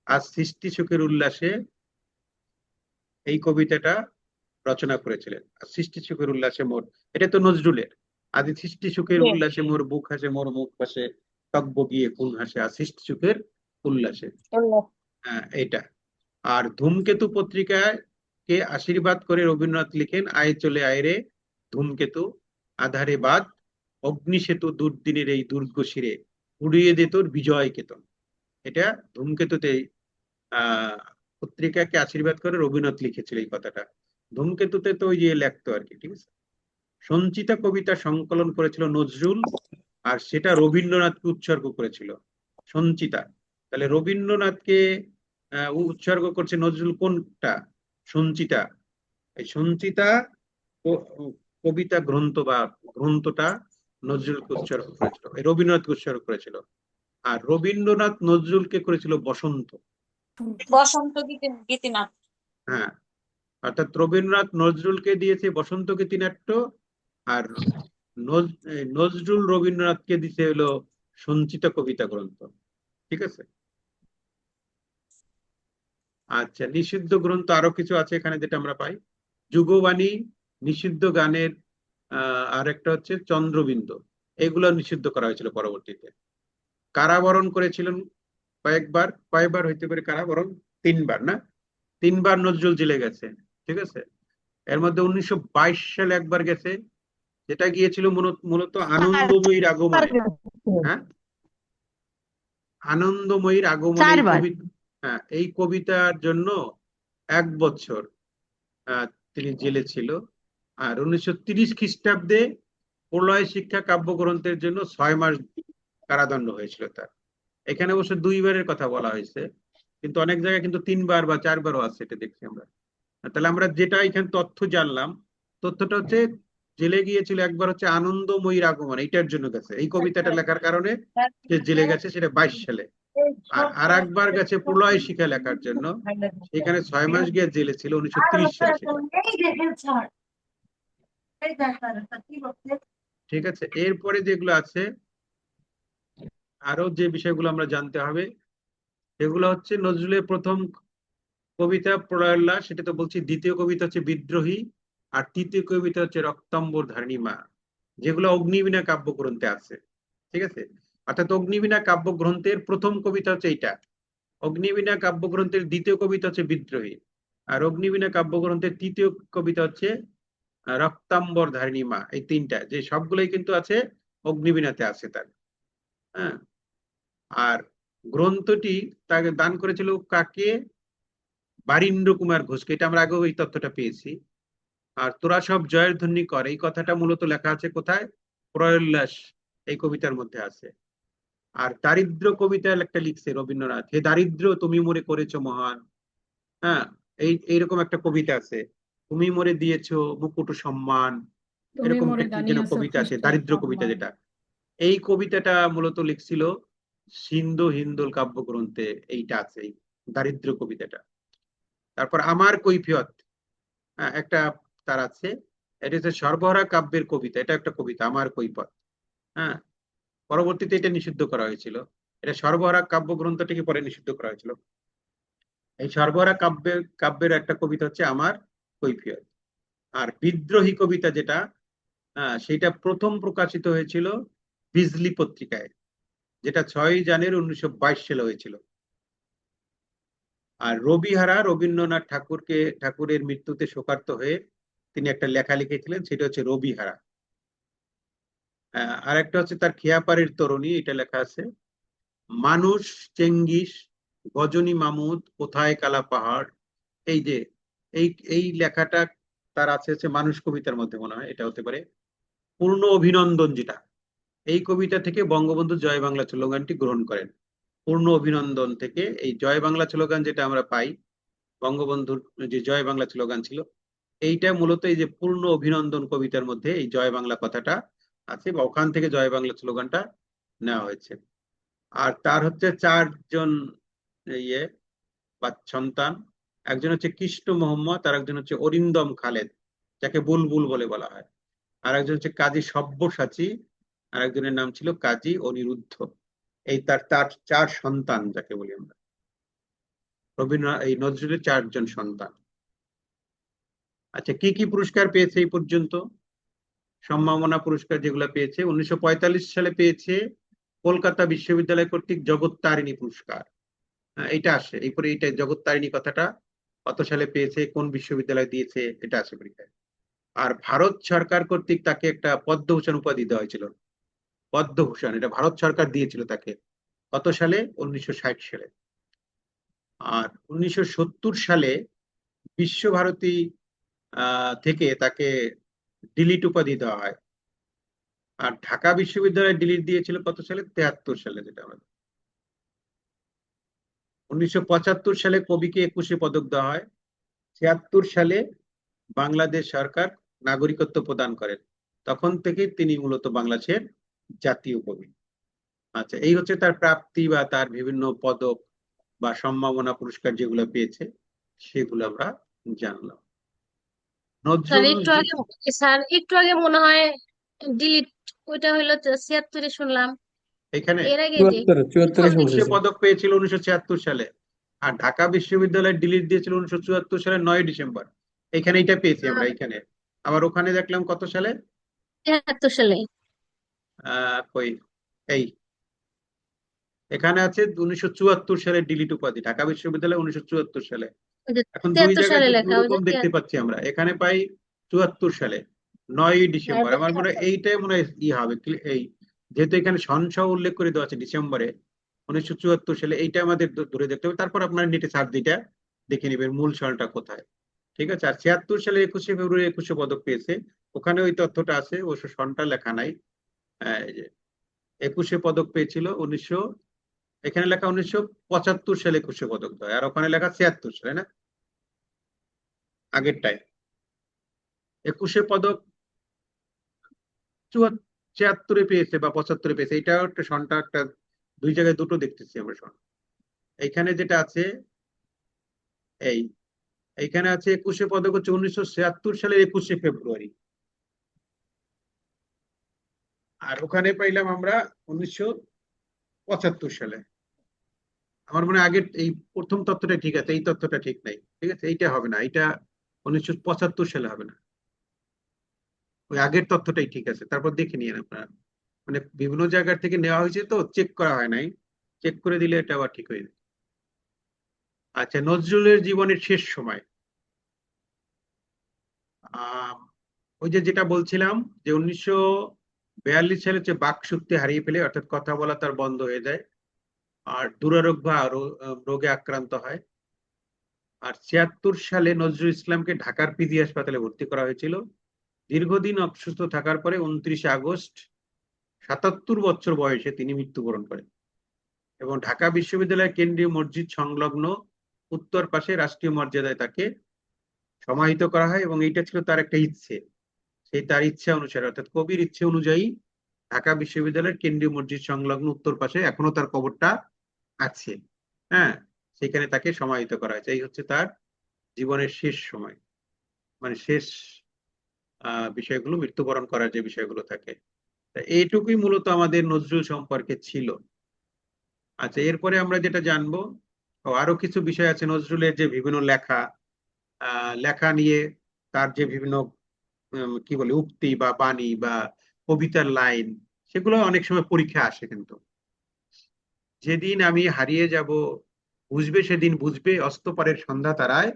আজ সৃষ্টি সুখের উল্লাসে এই কবিতাটা রচনা করেছিলেন। আর সৃষ্টি সুখের উল্লাসে মোর, এটা তো নজরুলের। আদি সৃষ্টি সুখের উল্লাসে মোর বুক হাসে, মোর মুখ হাসে, তব্য গিয়ে কোন হাসে, আর সৃষ্টি সুখের উল্লাসে, এটা। আর ধূমকেতু পত্রিকায় কে আশীর্বাদ করে রবীন্দ্রনাথ লিখেন, আয় চলে আয় রে ধূমকেতু আধারে বাদ, অগ্নিসেতু দুর্দিনের এই দুর্গ শিরে, উড়িয়ে দে তোর বিজয় কেতন। এটা ধূমকেতুতে পত্রিকাকে আশীর্বাদ করে রবীন্দ্রনাথ লিখেছিল এই কথাটা। ধূমকেতুতে তো ওই যে লেখতো আর কি, ঠিক আছে। সঞ্চিতা কবিতা সংকলন করেছিল নজরুল, আর সেটা রবীন্দ্রনাথকে উৎসর্গ করেছিল সঞ্চিতা। তাহলে রবীন্দ্রনাথকে উৎসর্গ করছে নজরুল কোনটা? সঞ্চিতা। এই সঞ্চিতা কবিতা গ্রন্থ বা গ্রন্থটা নজরুলকে উৎসর্গ করেছিল, রবীন্দ্রনাথকে উৎসর্গ করেছিল। আর রবীন্দ্রনাথ নজরুলকে করেছিল বসন্ত। বসন্ত গীতিনাট্য। হ্যাঁ, অর্থাৎ রবীন্দ্রনাথ নজরুলকে দিয়েছে বসন্ত গীতিনাট্য, আর নজরুল রবীন্দ্রনাথকে দিতে হলো সঞ্চিতা কবিতা গ্রন্থ, ঠিক আছে। আচ্ছা, নিষিদ্ধ গ্রন্থ আরো কিছু আছে এখানে যেটা আমরা পাই। যুগবাণী, নিষিদ্ধ গানের আর একটা হচ্ছে চন্দ্রবিন্দু, এগুলো নিষিদ্ধ করা হয়েছিল পরবর্তীতে। কারাবরণ করেছিলেন কয়েকবার হইতে পারে কারাবরণ? 3বার না? 3বার নজরুল জেলে গেছে, ঠিক আছে। এর মধ্যে 1922 সালে একবার গেছে, যেটা গিয়েছিল মূলত আনন্দময়ীর আগমনে। হ্যাঁ, আনন্দময়ীর আগমনে হ্যাঁ, এই কবিতার জন্য 1 বছর তিনি জেলে ছিল। আর 1930 খ্রিস্টাব্দে প্রলয় শিক্ষা কাব্যগ্রন্থের জন্য 6 মাস কারাদণ্ড হয়েছিল তার। এখানে অবশ্য 2বারের কথা বলা হয়েছে, কিন্তু অনেক জায়গায় কিন্তু 3বার বা 4বারও আছে, এটা দেখছি আমরা। তাহলে আমরা যেটা এখানে তথ্য জানলাম, তথ্যটা হচ্ছে জেলে গিয়েছিল একবার হচ্ছে আনন্দময়ীর আগমন, এইটার জন্য গেছে, এই কবিতাটা লেখার কারণে যে জেলে গেছে, সেটা 22 সালে। আর একবার গেছে প্রলয় শিক্ষা লেখার জন্য, এখানে 6 মাস গিয়ে জেলে ছিল 1930 সালে সেটা, ঠিক আছে। এরপরে যেগুলো আছে, আরো যে বিষয়গুলো আমরা জানতে হবে, সেগুলো হচ্ছে নজরুলের প্রথম কবিতা প্রলয়োল্লাস, সেটা তো বলছি। দ্বিতীয় কবিতা হচ্ছে বিদ্রোহী, আর তৃতীয় কবিতা হচ্ছে রক্তাম্বর ধারিণী মা, যেগুলো অগ্নিবীণা কাব্যগ্রন্থে আছে, ঠিক আছে। অর্থাৎ অগ্নিবীণা কাব্যগ্রন্থের প্রথম কবিতা হচ্ছে এইটা, অগ্নিবীণা কাব্যগ্রন্থের দ্বিতীয় কবিতা হচ্ছে বিদ্রোহী, আর অগ্নিবীণা কাব্যগ্রন্থের তৃতীয় কবিতা হচ্ছে রক্তাম্বর ধারিণী মা। এই 3টা যে সবগুলোই কিন্তু আছে অগ্নিবীণাতে আছে তার। হ্যাঁ, আর গ্রন্থটি তাকে দান করেছিল কাকে? বারীন্দ্র কুমার ঘোষকে। এটা আমরা আগেও এই তথ্যটা পেয়েছি। আর তোরা সব জয়ের ধ্বনি কর, এই কথাটা মূলত লেখা আছে কোথায়? প্রয়োল্লাস এই কবিতার মধ্যে আছে। আর দারিদ্র কবিতা একটা লিখছে রবীন্দ্রনাথ, হে দারিদ্র তুমি মোরে করেছো মহান। হ্যাঁ, এইরকম একটা কবিতা আছে, তুমি মোরে দিয়েছো মুকুট সম্মান, তুমি এরকম মোরে একটা কি যেন দানিয়েছো কবিতা আছে, খ্রিস্টের দারিদ্র কবিতা সম্মান। যেটা। এই কবিতাটা মূলত লিখছিল সিন্ধু হিন্দুল কাব্যগ্রন্থে, এইটা আছে, এই দারিদ্র কবিতাটা। তারপর আমার কৈফিয়ত একটা তার আছে, এটা হচ্ছে সর্বহারা কাব্যের কবিতা, এটা একটা কবিতা আমার কৈফিয়ত। হ্যাঁ, পরবর্তীতে এটা নিষিদ্ধ করা হয়েছিল। এটা সর্বহারা কাব্যগ্রন্থটিকে পরে নিষিদ্ধ করা হয়েছিল। এই সর্বহারা কাব্যের একটা কবিতা হচ্ছে আমার কৈফিয়ত। আর বিদ্রোহী কবিতা যেটা, সেটা প্রথম প্রকাশিত হয়েছিল বিজলি পত্রিকায়, যেটা 6 জানুয়ারি 1922 সালে হয়েছিল। আর রবিহারা, রবীন্দ্রনাথ ঠাকুরের মৃত্যুতে শোকার্ত হয়ে তিনি একটা লেখা লিখেছিলেন, সেটা হচ্ছে রবিহারা। আর একটা হচ্ছে তার খেয়াপাড়ির তরুণী, এটা লেখা আছে। মানুষ, চেঙ্গিস, গজনী মামুদ, কোথায় কালা পাহাড়, এই যে এই এই লেখাটা তার আছে হচ্ছে মানুষ কবিতার মধ্যে, মনে হয় এটা হতে পারে। পূর্ণ অভিনন্দন, যেটা এই কবিতা থেকে বঙ্গবন্ধু জয় বাংলা স্লোগানটি গ্রহণ করেন। পূর্ণ অভিনন্দন থেকে এই জয় বাংলা স্লোগান যেটা আমরা পাই, বঙ্গবন্ধুর যে জয় বাংলা স্লোগান ছিল, এইটা মূলত এই যে পূর্ণ অভিনন্দন কবিতার মধ্যে এই জয় বাংলা কথাটা আছে, বা ওখান থেকে জয় বাংলা স্লোগানটা নেওয়া হয়েছে। আর তার হচ্ছে 4 জন ইয়ে বা সন্তান। একজন হচ্ছে কৃষ্ণ মোহাম্মদ, আর একজন হচ্ছে অরিন্দম খালেদ, যাকে বুলবুল বলে বলা হয়। আর একজন হচ্ছে কাজী সব্যসাচী, আর একজনের নাম ছিল কাজী অনিরুদ্ধ। এই তার তার 4 সন্তান যাকে বলি আমরা। রবীন্দ্রনাথ এই নজরুলের 4 জন সন্তান। আচ্ছা, কি কি পুরস্কার পেয়েছে এই পর্যন্ত? সম্মাননা পুরস্কার যেগুলো পেয়েছে, 1945 সালে পেয়েছে কলকাতা বিশ্ববিদ্যালয় কর্তৃক জগত্তারিণী পুরস্কার। এটা আসে এইপরে, এইটা জগত্তারিণী কথাটা কত সালে পেয়েছে, কোন বিশ্ববিদ্যালয় দিয়েছে, এটা আসে পরীক্ষায়। আর ভারত সরকার কর্তৃক তাকে একটা পদ্মভূষণ উপাধি দেওয়া হয়েছিল। পদ্মভূষণ এটা ভারত সরকার দিয়েছিল তাকে, কত সালে? 1960 সালে। আর 1970 সালে বিশ্বভারতী থেকে তাকে ডিলিট উপাধি দেওয়া হয়। আর ঢাকা বিশ্ববিদ্যালয় ডিলিট দিয়েছিল কত সালে? 73 সালে, যেটা আমাদের। 1975 সালে কবিকে 21শে পদক দেওয়া হয়। 76 সালে বাংলাদেশ সরকার নাগরিকত্ব প্রদান করেন। তখন থেকে তিনি মূলত বাংলাদেশের জাতীয় কবি। আচ্ছা, এই হচ্ছে তার প্রাপ্তি বা তার বিভিন্ন পদক বা সম্মাননা পুরস্কার যেগুলো পেয়েছে, সেগুলো আমরা জানলাম। স্যার নজরুল একটু আগে স্যার একটু আগে মনে হয় ডিলিট, ওইটা হইলো 76-এ শুনলাম। এখানে এর আগে যে চুয়াত্তরে প্রথম শুনছি সে পদক পেয়েছিল 1976 সালে। আর ঢাকা বিশ্ববিদ্যালয় ডিলিট দিয়েছিল 1974 সালের 9 ডিসেম্বর। এখানে এটা পেয়েছি আমরা এখানে। আবার ওখানে দেখলাম কত সালে, 73 সালে। কই, এই এখানে আছে 1974 সালে ডিলিট উপাধি, ঢাকা বিশ্ববিদ্যালয় 1974 সালে। ওই যে এখন দুই 73 জায়গায় সালে দু লেখা, ওই যে রকম দেখতে পাচ্ছি আমরা। এখানে পাই 74 সালে 9 ডিসেম্বর। আমার মনে হয় এইটাই মনে হয় হবে, এই যেহেতু এখানে সন উল্লেখ করে দেওয়া আছে ডিসেম্বরে 1974 সালে, এইটা আমাদের ধরে দেখতে হবে। তারপর আপনার নেটে সার্চ দিটা দেখে নেবেন মূল সালটা কোথায়। ঠিক আছে। আর 76 সালে 21শে ফেব্রুয়ারি 21শে পদক পেয়েছে, ওখানে ওই তথ্যটা আছে, অবশ্য সনটা লেখা নাই। 21শে পদক পেয়েছিল এখানে লেখা 1975 সালে 21শে পদক দেয়, আর ওখানে লেখা 76 সালে, না আগেরটায়। 21শে পদক 76-এ পেয়েছে বা 75-এ পেয়েছে, এটা একটা সনটা একটা, দুই জায়গায় দুটো দেখতেছি আমরা সন। এইখানে যেটা আছে এইখানে আছে 21শে পদক হচ্ছে 1976 সালের 21শে ফেব্রুয়ারি। আর ওখানে পাইলাম আমরা 1975 সালে। আমার মনে হয় আগের এই প্রথম তথ্যটা ঠিক আছে, এই তথ্যটা ঠিক নাই। ঠিক আছে, এইটা হবে না, এটা 1975 সালে হবে না, ওই আগের তথ্যটাই ঠিক আছে। তারপর দেখে নিন আপনারা, মানে বিভিন্ন জায়গা থেকে নেওয়া হয়েছে তো চেক করা হয় নাই, চেক করে দিলে এটা আবার ঠিক হয়ে যাবে। আচ্ছা, নজরুলের জীবনের শেষ সময়, ওই যে যেটা বলছিলাম যে 1942 সালে হচ্ছে বাকশক্তি হারিয়ে ফেলে, অর্থাৎ কথা বলা তার বন্ধ হয়ে যায়, আর দুরারোগ্য বা রোগে আক্রান্ত হয়। আর 76 সালে নজরুল ইসলামকে ঢাকার পিজি হাসপাতালে ভর্তি করা হয়েছিল। দীর্ঘদিন অসুস্থ থাকার পরে 29শে আগস্ট 77 বছর বয়সে তিনি মৃত্যুবরণ করেন, এবং ঢাকা বিশ্ববিদ্যালয়ের কেন্দ্রীয় মসজিদ সংলগ্ন উত্তর পাশে রাষ্ট্রীয় মর্যাদায় তাকে সমাহিত করা হয়। এবং এইটা ছিল তার একটা ইচ্ছে, সেই তার ইচ্ছা অনুসারে, অর্থাৎ কবির ইচ্ছে অনুযায়ী ঢাকা বিশ্ববিদ্যালয়ের কেন্দ্রীয় মসজিদ সংলগ্ন উত্তর পাশে এখনো তার কবরটা আছে। হ্যাঁ, সেখানে তাকে সমাহিত করা হয়েছে। এই হচ্ছে তার জীবনের শেষ সময়, মানে শেষ বিষয়গুলো, মৃত্যুবরণ করার যে বিষয়গুলো থাকে। এইটুকুই মূলত আমাদের নজরুল সম্পর্কে ছিল। আচ্ছা, এরপরে আমরা যেটা জানবো, আরো কিছু বিষয় আছে নজরুলের, যে বিভিন্ন লেখা নিয়ে তার যে বিভিন্ন কি বলে উক্তি বা বাণী বা কবিতার লাইন, সেগুলো অনেক সময় পরীক্ষা আসে। কিন্তু যেদিন আমি হারিয়ে যাব, বুঝবে সেদিন বুঝবে, অস্তপারের সন্ধ্যা তারায়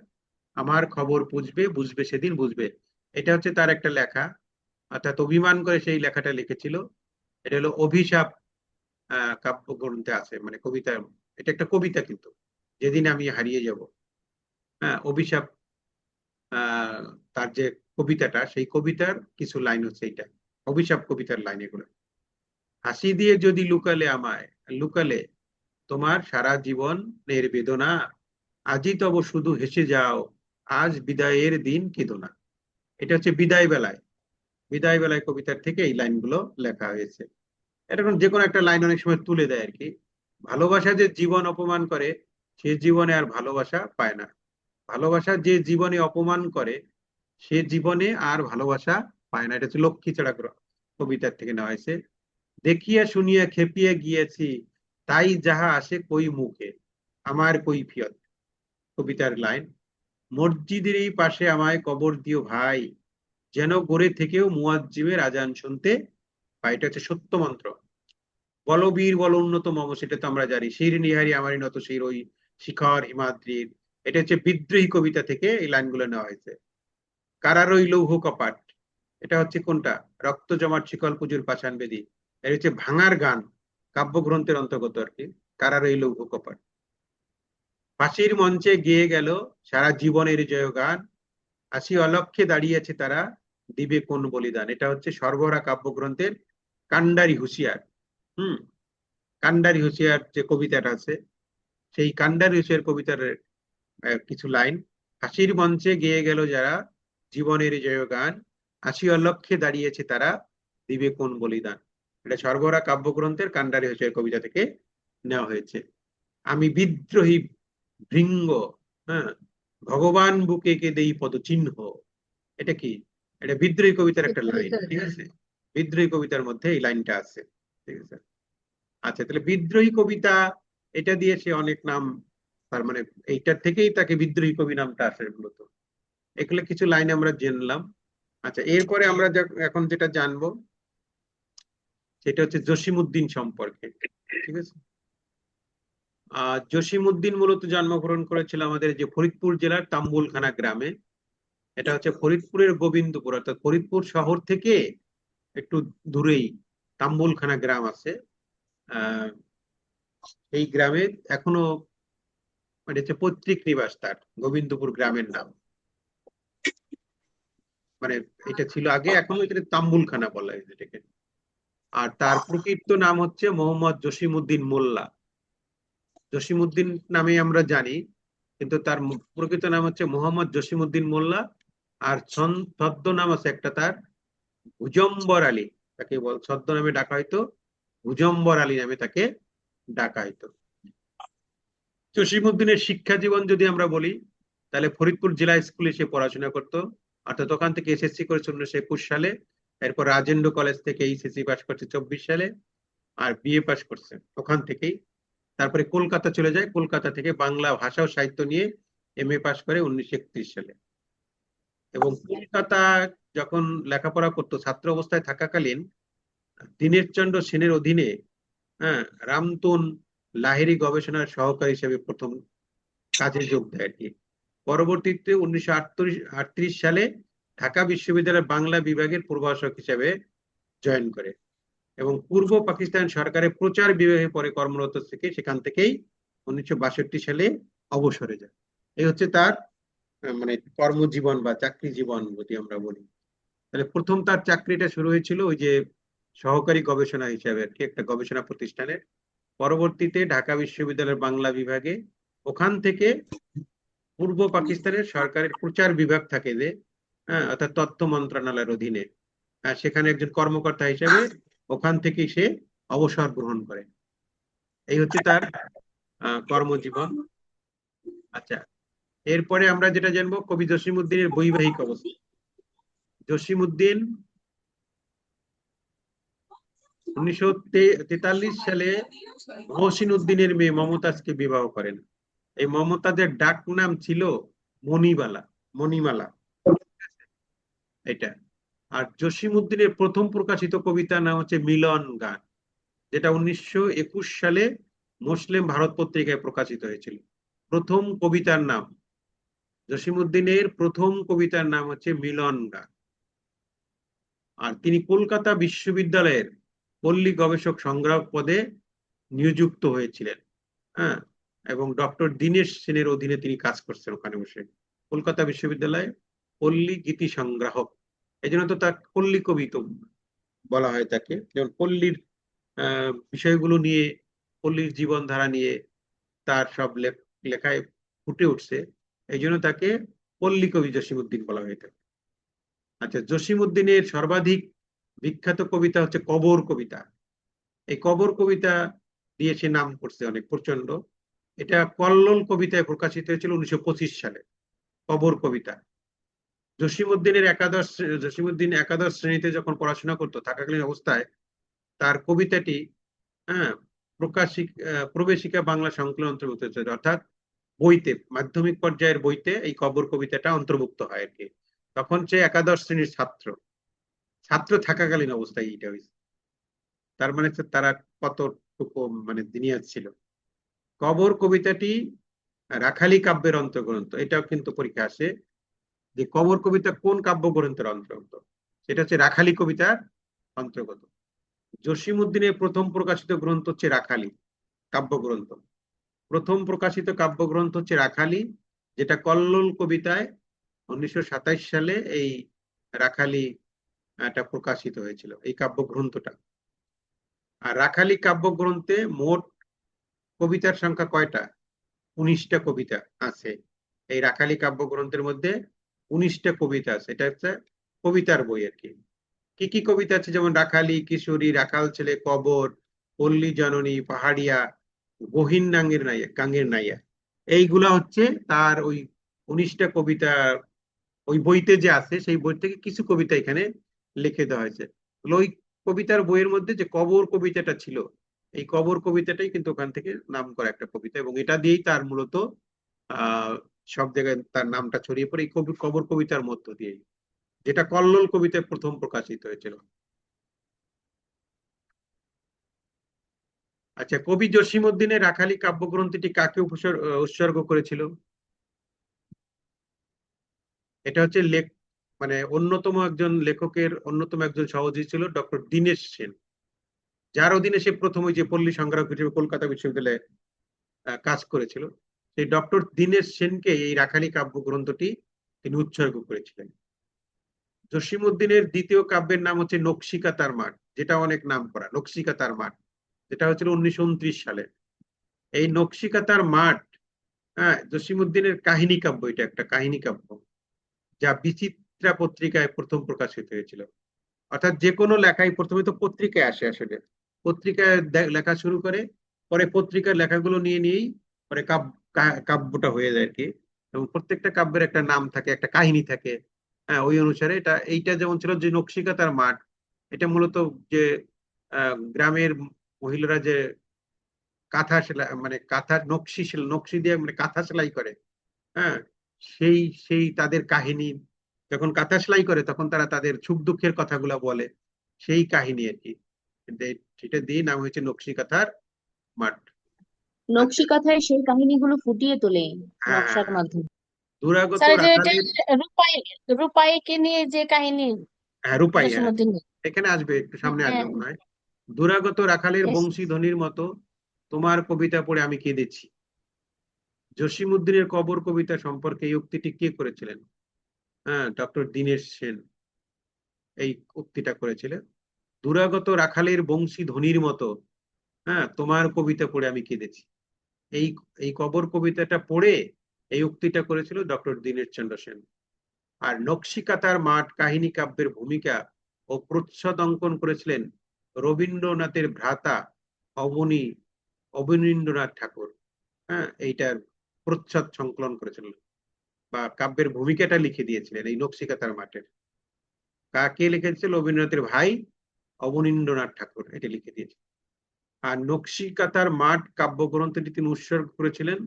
আমার খবর বুঝবে, বুঝবে সেদিন বুঝবে। এটা হচ্ছে তার একটা লেখা, অর্থাৎ অভিমান করে সেই লেখাটা লিখেছিল। এটা হলো অভিশাপ কাব্যগ্রন্থে আছে, মানে কবিতা, এটা একটা কবিতা কিন্তু। যেদিন আমি হারিয়ে যাব। হ্যাঁ, অভিশাপ। তার যে কবিতাটা, সেই কবিতার কিছু লাইন হচ্ছে এইটা, অভিশাপ কবিতার লাইন এগুলো। হাসি দিয়ে যদি লুকালে আমায়, লুকালে তোমার সারা জীবনের বেদনা, আজই তব শুধু হেসে যাও, আজ বিদায়ের দিন কেঁদো না। এটা হচ্ছে বিদায় বেলায়, বিদায় বেলায় কবিতার থেকে এই লাইনগুলো লেখা হয়েছে। এরকম যে কোনো একটা লাইন অনেক সময় তুলে দেয় আর কি। ভালোবাসা যে জীবন অপমান করে, সে জীবনে আর ভালোবাসা পায় না। ভালোবাসা যে জীবনে অপমান করে, সে জীবনে আর ভালোবাসা পায় না। এটা হচ্ছে লক্ষ্মীছাড়া কবিতার থেকে নেওয়া হয়েছে। দেখিয়া শুনিয়া খেপিয়া গিয়েছি, তাই যাহা আসে কই মুখে, আমার কৈফিয়ত, কবিতার লাইন। মসজিদের এই পাশে আমায় কবর দিও ভাই, যেন গড়ে থেকেও মুয়াজ্জিমের আজান শুনতে পাই। এটা হচ্ছে সত্য মন্ত্র। বলো বীর বলো উন্নত মম, সেটা তো আমরা জানি। শির নিহারি আমারই নত শির, ওই শিখর হিমাদ্রির। এটা হচ্ছে বিদ্রোহী কবিতা থেকে এই লাইনগুলো নেওয়া হয়েছে। কারারই লৌহ কপাট, এটা হচ্ছে কোনটা? রক্ত জমাট শিকল পুজোর পাষাণ বেদী। এটা হচ্ছে ভাঙার গান, কাব্যগ্রন্থের অন্তর্গত আর কি। কারারই লৌহ কপাট। ফাঁসির মঞ্চে গেয়ে গেল সারা জীবনের জয়গান, আসি অলক্ষ্যে দাঁড়িয়েছে তারা, দিবে কোন বলিদান। এটা হচ্ছে সর্বহারা কাব্যগ্রন্থের কান্ডারি হুঁশিয়ার। হুম, কান্ডারি হুঁশিয়ার যে কবিতাটা আছে, সেই কান্ডারি হুঁশিয়ার কবিতার কিছু লাইন। হাসির মঞ্চে গেয়ে গেল যারা জীবনের জয়গান, আসি অলক্ষ্যে দাঁড়িয়েছে তারা, দিবে কোন বলিদান। এটা সর্বহারা কাব্যগ্রন্থের কান্ডারি হুঁশিয়ার কবিতা থেকে নেওয়া হয়েছে। আমি বিদ্রোহী ভৃঙ্গ, হ্যাঁ, ভগবান বুকে কে দেই পদচিহ্ন। এটা কি? এটা বিদ্রোহী কবিতার একটা লাইন, ঠিক আছে? বিদ্রোহী কবিতার মধ্যে এই লাইনটা আছে, ঠিক আছে? আচ্ছা, তাহলে বিদ্রোহী কবিতা, এটা দিয়ে সে অনেক নাম, তার মানে এইটার থেকেই তাকে বিদ্রোহী কবি নামটা আসে মূলত। এগুলো কিছু লাইন আমরা জানলাম। আচ্ছা, এরপরে আমরা এখন যেটা জানবো সেটা হচ্ছে জসিমউদ্দিন সম্পর্কে, ঠিক আছে? জসিমউদ্দিন মূলত জন্মগ্রহণ করেছিল আমাদের যে ফরিদপুর জেলার তাম্বুলখানা গ্রামে। এটা হচ্ছে ফরিদপুরের গোবিন্দপুর, অর্থাৎ ফরিদপুর শহর থেকে একটু দূরেই তাম্বুলখানা গ্রাম আছে। আহ এই গ্রামে এখনো মানে হচ্ছে পৈতৃক নিবাস তার, গোবিন্দপুর গ্রামের নাম। মানে এটা ছিল আগে, এখনো এটা তাম্বুলখানা বলা হয় যেটাকে। আর তার প্রকৃত নাম হচ্ছে মোহাম্মদ জসিমউদ্দিন মোল্লা। জসিমউদ্দিন নামে আমরা জানি, কিন্তু তার প্রকৃত নাম হচ্ছে মোহাম্মদ জসিমউদ্দিন মোল্লা। আর ছদ্ম নাম আছে একটা তার, ভুজম্বর আলী। তাকে ছদ্ম নামে ডাকা হয়তো ভুজম্বর আলী নামে তাকে ডাকা হয়তো। জসিমউদ্দিনের শিক্ষা জীবন যদি আমরা বলি, তাহলে ফরিদপুর জেলা স্কুলে সে পড়াশোনা করতো। অর্থাৎ ওখান থেকে এসএসসি করেছে 1921 সালে। এরপর রাজেন্দ্র কলেজ থেকে এইচএসসি পাস করছে 24 সালে, আর বিএ পাস করছে ওখান থেকেই। তারপরে কলকাতা চলে যায়, কলকাতা থেকে বাংলা ভাষা ও সাহিত্য নিয়ে এমএ পাস করে 1931 সালে। এবং কলকাতা যখন লেখাপড়া করতো, ছাত্র অবস্থায় থাকাকালীন দীনেশচন্দ্র সেনের অধীনে, হ্যাঁ, রামতুন লাহিড়ী গবেষণার সহকারী হিসেবে প্রথম কাজে যোগ দেয় আর কি। পরবর্তীতে 1938 সালে ঢাকা বিশ্ববিদ্যালয়ের বাংলা বিভাগের প্রভাষক হিসেবে জয়েন করে এবং পূর্ব পাকিস্তান সরকারের প্রচার বিভাগে পরে কর্মরত থেকে সেখান থেকেই 1962 সালে অবসরে যায়। এই হচ্ছে তার মানে কর্মজীবন বা চাকরি জীবন যদি আমরা বলি। তাহলে প্রথম তার চাকরিটা শুরু হয়েছিল ওই যে সহকারী গবেষণা হিসেবে আর কি, একটা গবেষণা প্রতিষ্ঠানে। পরবর্তীতে ঢাকা বিশ্ববিদ্যালয়ের বাংলা বিভাগে, ওখান থেকে পূর্ব পাকিস্তানের সরকারের প্রচার বিভাগ থাকে যে, হ্যাঁ, অর্থাৎ তথ্য মন্ত্রণালয়ের অধীনে, সেখানে একজন কর্মকর্তা হিসেবে ওখান থেকেই সে অবসর গ্রহণ করে। এই হচ্ছে তার কর্মজীবন। আচ্ছা, এরপরে আমরা যেটা জানবো কবি জসিমউদ্দিনের বৈবাহিক অবস্থা। জসিমউদ্দিন 1943 সালে মহসিন উদ্দিনের মেয়ে মমতাজকে বিবাহ করেন। এই মমতাজের ডাক নাম ছিল মণিবালা, মণিমালা, এটা। আর জসিমউদ্দিনের প্রথম প্রকাশিত কবিতার নাম হচ্ছে মিলন গান, যেটা 1921 সালে মুসলিম ভারত পত্রিকায় প্রকাশিত হয়েছিল। প্রথম কবিতার নাম, জসিমউদ্দিনের প্রথম কবিতার নাম হচ্ছে মিলন গান। আর তিনি কলকাতা বিশ্ববিদ্যালয়ের পল্লী গবেষক সংগ্রাহক পদে নিযুক্ত হয়েছিলেন। হ্যাঁ, এবং ডক্টর দীনেশ সেনের অধীনে তিনি কাজ করছেন ওখানে বসে কলকাতা বিশ্ববিদ্যালয়ে পল্লী গীতি সংগ্রাহক। এই জন্য তো তার পল্লী কবি তো বলা হয় তাকে, যেমন পল্লীর বিষয়গুলো নিয়ে, পল্লীর জীবনধারা নিয়ে তার সব লেখায় ফুটে উঠছে, এই জন্য তাকে পল্লী কবি জসিমউদ্দিন বলা হয়ে থাকে। আচ্ছা, জসিমউদ্দিনের সর্বাধিক বিখ্যাত কবিতা হচ্ছে কবর কবিতা। এই কবর কবিতা দিয়ে সে নাম করছে অনেক প্রচন্ড। এটা কল্লোল কবিতায় প্রকাশিত হয়েছিল 1925 সালে, কবর কবিতা। জসিমউদ্দিন একাদশ শ্রেণীতে যখন পড়াশোনা করতো থাকাকালীন অবস্থায় তার কবিতাটি প্রবেশিকা বাংলা সংকলন অন্তর্ভুক্ত হয়েছে, অর্থাৎ বইতে, মাধ্যমিক পর্যায়ের বইতে এই কবর কবিতাটা অন্তর্ভুক্ত হয় আর কি। তখন সে একাদশ শ্রেণীর ছাত্র থাকাকালীন অবস্থায় এইটা হয়েছে। তার মানে তারা কতটুকু মানে দুনিয়াত ছিল। কবর কবিতাটি রাখালি কাব্যের অন্তর্গ্রন্থ। এটাও কিন্তু পরীক্ষা আসে যে কবর কবিতা কোন কাব্যগ্রন্থের অন্তর্গত, সেটা হচ্ছে রাখালি কবিতার অন্তর্গত। জসিমউদ্দিনের প্রথম প্রকাশিত গ্রন্থ হচ্ছে রাখালি কাব্যগ্রন্থ। প্রথম প্রকাশিত কাব্যগ্রন্থ হচ্ছে রাখালি, যেটা কল্লোল কবিতায় 1927 সালে এই রাখালি এটা প্রকাশিত হয়েছিল, এই কাব্যগ্রন্থটা। আর রাখালি কাব্যগ্রন্থে মোট কবিতার সংখ্যা কয়টা? 19টা কবিতা আছে। এই রাখালি কাব্যগ্রন্থের মধ্যে 19টা কবিতা আছে। এটা হচ্ছে কবিতার বই আর কি। কি কি কবিতা আছে? যেমন রাখালি, কিশোরী, রাখাল ছেলে, কবর, পল্লী জননী, পাহাড়িয়া, গহীন গাঙ্গের নাইয়া, এইগুলা হচ্ছে তার ওই 19টা কবিতা ওই বইতে যে আছে, সেই বই থেকে কিছু কবিতা এখানে লিখে দেওয়া হয়েছে। ওই কবিতার বইয়ের মধ্যে যে কবর কবিতাটা ছিল, এই কবর কবিতাটাই কিন্তু ওখান থেকে নাম করা একটা কবিতা, এবং এটা দিয়েই তার মূলত সব জায়গায় তার নামটা ছড়িয়ে পড়ে এই কবর কবিতার মধ্য দিয়েই, যেটা কল্লোল কবিতায় প্রথম প্রকাশিত হয়েছিল। আচ্ছা, কবি জসিমউদ্দিনের রাখালি কাব্যগ্রন্থটি কাকে উৎসর্গ করেছিল? এটা হচ্ছে মানে অন্যতম একজন লেখকের অন্যতম একজন সহযোগী ছিল ডক্টর দীনেশ সেন, যার অধীনে সে প্রথম ওই যে পল্লী সংগ্রাহক হিসেবে কলকাতা বিশ্ববিদ্যালয়ে কাজ করেছিল। সেই ডক্টর দীনেশ সেনকে এই রাখালি কাব্যগ্রন্থটি তিনি উৎসর্গ করেছিলেন। জসিমউদ্দিনের দ্বিতীয় কাব্যের নাম হচ্ছে নকশিকাতার মাঠ, যেটা অনেক নাম করা, নকশিকাতার মাঠ, যেটা হচ্ছিল 1929 সালে। এই নকশিকাতার মাঠ জসিমউদ্দিনের কাহিনী কাব্য, এটা একটা কাহিনী কাব্য যা বিচিত্রা পত্রিকায় প্রথম প্রকাশিত হয়েছিল। অর্থাৎ যে কোনো লেখাই প্রথমে তো পত্রিকায় আসে, আসলে পত্রিকায় লেখা শুরু করে, পরে পত্রিকার লেখাগুলো নিয়েই পরে কাব্যটা হয়ে যায় আর কি। এবং প্রত্যেকটা কাব্যের একটা নাম থাকে, একটা কাহিনী থাকে, ওই অনুসারে এইটা যেমন ছিল যে নকশিকাতার মাঠ, এটা মূলত যে গ্রামের মহিলারা যে কাঁথা সেলাই, মানে কাঁথা নকশি দিয়ে মানে কাঁথা সেলাই করে, হ্যাঁ, সেই সেই তাদের কাহিনী, যখন কাঁথা সেলাই করে তখন তারা তাদের সুখ দুঃখের কথাগুলো বলে, সেই কাহিনী আর কি। সেটা দিয়ে নাম হয়েছে নকশিকাতার মাঠ। নকশি কাঁথায় সেই কাহিনীগুলো ফুটিয়ে তোলে হ্যাঁ, নকশার মাধ্যমে। দুরাগত স্যার যে এটা রাখালের, রূপাইকে নিয়ে যে কাহিনী হ্যাঁ রূপাই, হ্যাঁ জসীমউদ্দিন। এখানে আসবে, একটু সামনে আসবে হ্যাঁ, মনে হয়। দুরাগত রাখালের yes. বংশীধ্বনির মতো তোমার কবিতা পড়ে আমি কেঁদেছি। জসিমউদ্দিনের কবর কবিতা সম্পর্কে এই উক্তিটি কে করেছিলেন? ডক্টর দীনেশ সেন এই উক্তিটা করেছিলেন। দুরাগত রাখালের বংশী ধ্বনির মতো তোমার কবিতা পড়ে আমি কেঁদেছি। এই এই কবর কবিতাটা পড়ে এই উক্তিটা করেছিল ডক্টর দীনেশ চন্দ্র সেন। আর নকশিকাতার মাঠ কাহিনী কাব্যের ভূমিকা ও প্রচ্ছদ অঙ্কন করেছিলেন রবীন্দ্রনাথের ভ্রাতা অবনীন্দ্রনাথ ঠাকুর। এইটার প্রচ্ছদ সংকলন করেছিলেন বা কাব্যের ভূমিকাটা লিখে দিয়েছিলেন এই নকশিকাতার মাঠের। কাকে লিখেছিল? রবীন্দ্রনাথের ভাই অবনীন্দ্রনাথ ঠাকুর এটা লিখে দিয়েছে। আর নকশিকাতার মাঠ কাব্যগ্রন্থটি তিনি উৎসর্গ করেছিলেন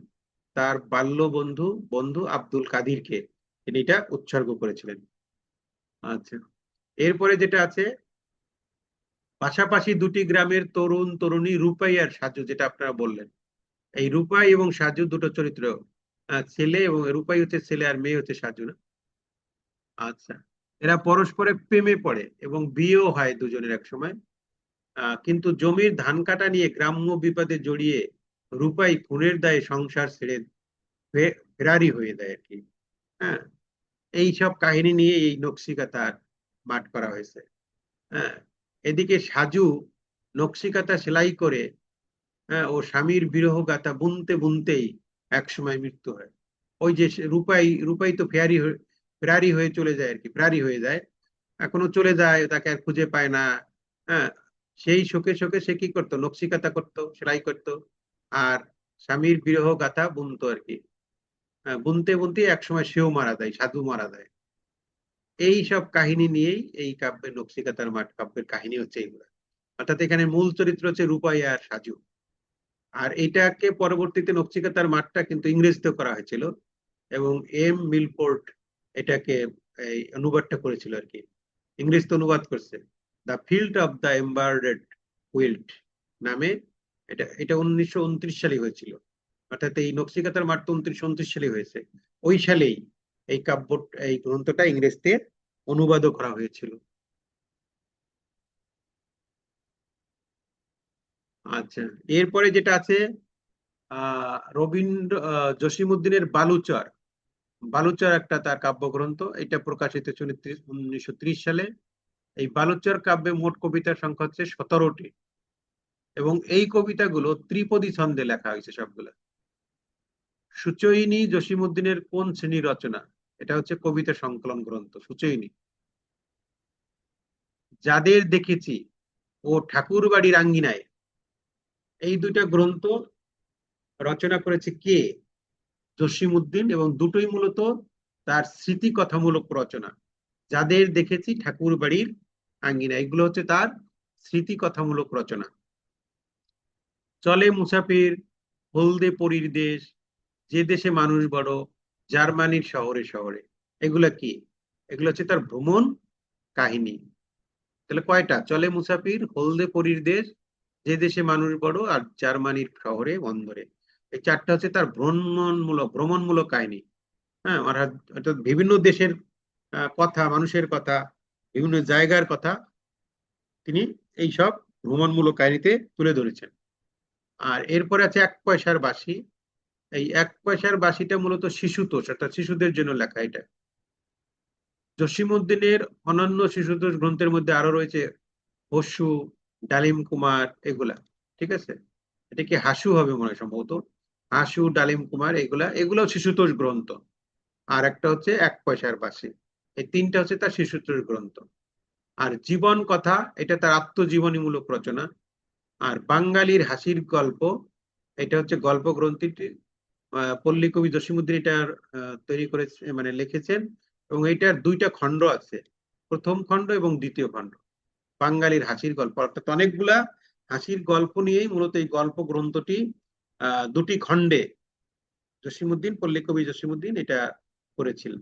তার বাল্য বন্ধু আব্দুল কাদিরকে, তিনি এটা উৎসর্গ করেছিলেন। আচ্ছা, এরপরে যেটা আছে, পাশাপাশি দুটি গ্রামের তরুণ তরুণী রূপাই আর সাজু, যেটা আপনারা বললেন, এই রূপাই এবং সাজু দুটো চরিত্র, ছেলে এবং রূপাই হচ্ছে ছেলে আর মেয়ে হচ্ছে সাজু, না? আচ্ছা, এরা পরস্পরে প্রেমে পড়ে এবং বিয়েও হয় দুজনের এক সময়। কিন্তু জমির ধান কাটা নিয়ে গ্রাম্য বিবাদে জড়িয়ে রূপাই খুনের দায়ে সংসার ছেড়ে ফেরারি হয়ে যায় আর কি। হ্যাঁ, এই সব কাহিনী নিয়ে এই নকশিকাতার মাঠ করা হয়েছে। হ্যাঁ, এদিকে সাজু নকশিকাতা সেলাই করে, হ্যাঁ, ও স্বামীর বিরহ গাথা বুনতে বুনতেই একসময় মৃত্যু হয়। ওই যে রূপাই তো ফেরারি হয়ে চলে যায় আর কি, ফেরারি হয়ে যায়, এখনো চলে যায়, তাকে আর খুঁজে পায় না। হ্যাঁ, সেই শোকে শোকে সে কি করতো, নকশিকাতা করতো, সেলাই করতো, আর স্বামীর বিরহ গাথা বুনতো আর কি। বুনতে বুনতে একসময় সেও মারা যায়, সাধু মারা যায়। এই সব কাহিনী নিয়েই এই কাব্যের নকশিকাতার মাঠ কাব্যের কাহিনী হচ্ছে এইগুলা। অর্থাৎ এখানে মূল চরিত্র হচ্ছে রূপাই আর সাজু। আর এটাকে পরবর্তীতে নকশিকাতার মাঠটা কিন্তু ইংরেজিতে করা হয়েছিল, এবং মিলফোর্ড এটাকে এই অনুবাদটা করেছিল আর কি, ইংরেজিতে অনুবাদ করছে। The field of the embroidered quilt নামে। এটা এটা 1929 সালে হয়েছিল। অর্থাৎ এই নকশিকাতার মাঠ তো 1929 সালে হয়েছে। ওই সালেই এই গ্রন্থটা ইংরেজিতে অনুবাদও করা হয়েছিল। আচ্ছা, এরপরে যেটা আছে জসিমউদ্দিনের বালুচর। বালুচর একটা তার কাব্যগ্রন্থ, এটা প্রকাশিত হয়েছে 1930 সালে। এই বালুচর কাব্যে মোট কবিতার সংখ্যা হচ্ছে 17টি, এবং এই কবিতাগুলো ত্রিপদী ছন্দে লেখা হয়েছে সবগুলা। সুচৈনী জসিমউদ্দিনের কোন শ্রেণীর রচনা? এটা হচ্ছে কবিতা সংকলন গ্রন্থ সুচৈনী। যাদের দেখেছি ও ঠাকুর বাড়ির আঙ্গিনায়, এই দুইটা গ্রন্থ রচনা করেছে কে? জসিমউদ্দিন, এবং দুটোই মূলত তার স্মৃতি কথামূলক রচনা। যাদের দেখেছি, ঠাকুর বাড়ির আঙ্গিনা, এগুলো হচ্ছে তার স্মৃতি কথামূলক রচনা। চলে মুসাফির, হলদে পরীর দেশ, যে দেশে মানুষ বড়, জার্মানির শহরে শহরে, এগুলা কি? এগুলো হচ্ছে তার ভ্রমণ কাহিনী। তাহলে কয়টা? চলে মুসাফির, হলদে পরীর দেশ, যে দেশে মানুষ বড়, আর জার্মানির শহরে বন্দরে। এই চারটা হচ্ছে তার ভ্রমণমূলক কাহিনী। হ্যাঁ, অর্থাৎ বিভিন্ন দেশের কথা, মানুষের কথা, বিভিন্ন জায়গার কথা তিনি এই সব ভ্রমণমূলক কাহিনীতে তুলে ধরেছেন। আর এরপরে আছে এক পয়সার বাঁশি। এই এক পয়সার বাঁশিটা মূলত শিশুতোষ, অর্থাৎ শিশুদের জন্য লেখা। এটা জসিমউদ্দিনের অনন্য শিশুতোষ গ্রন্থের মধ্যে আরো রয়েছে হস্যু, ডালিম কুমার, এগুলা। ঠিক আছে, এটা কি হাসু হবে মনে হয় সম্ভবত, হাসু, ডালিম কুমার, এগুলাও শিশুতোষ গ্রন্থ। আর একটা হচ্ছে এক পয়সার বাঁশি। এই তিনটা হচ্ছে তার শিশুতোষ গ্রন্থ। আর জীবন কথা, এটা তার আত্মজীবনীমূলক রচনা। আর বাঙালির হাসির গল্প, এটা হচ্ছে গল্প গ্রন্থটি। পল্লী কবি জসিমউদ্দিন এটা তৈরি করেছে, মানে লিখেছেন, এবং এটার দুইটা খণ্ড আছে, প্রথম খণ্ড এবং দ্বিতীয় খণ্ড। বাঙালির হাসির গল্প, অর্থাৎ অনেকগুলা হাসির গল্প নিয়েই মূলত এই গল্প গ্রন্থটি দুটি খণ্ডে পল্লী কবি জসিমউদ্দিন এটা করেছিলেন।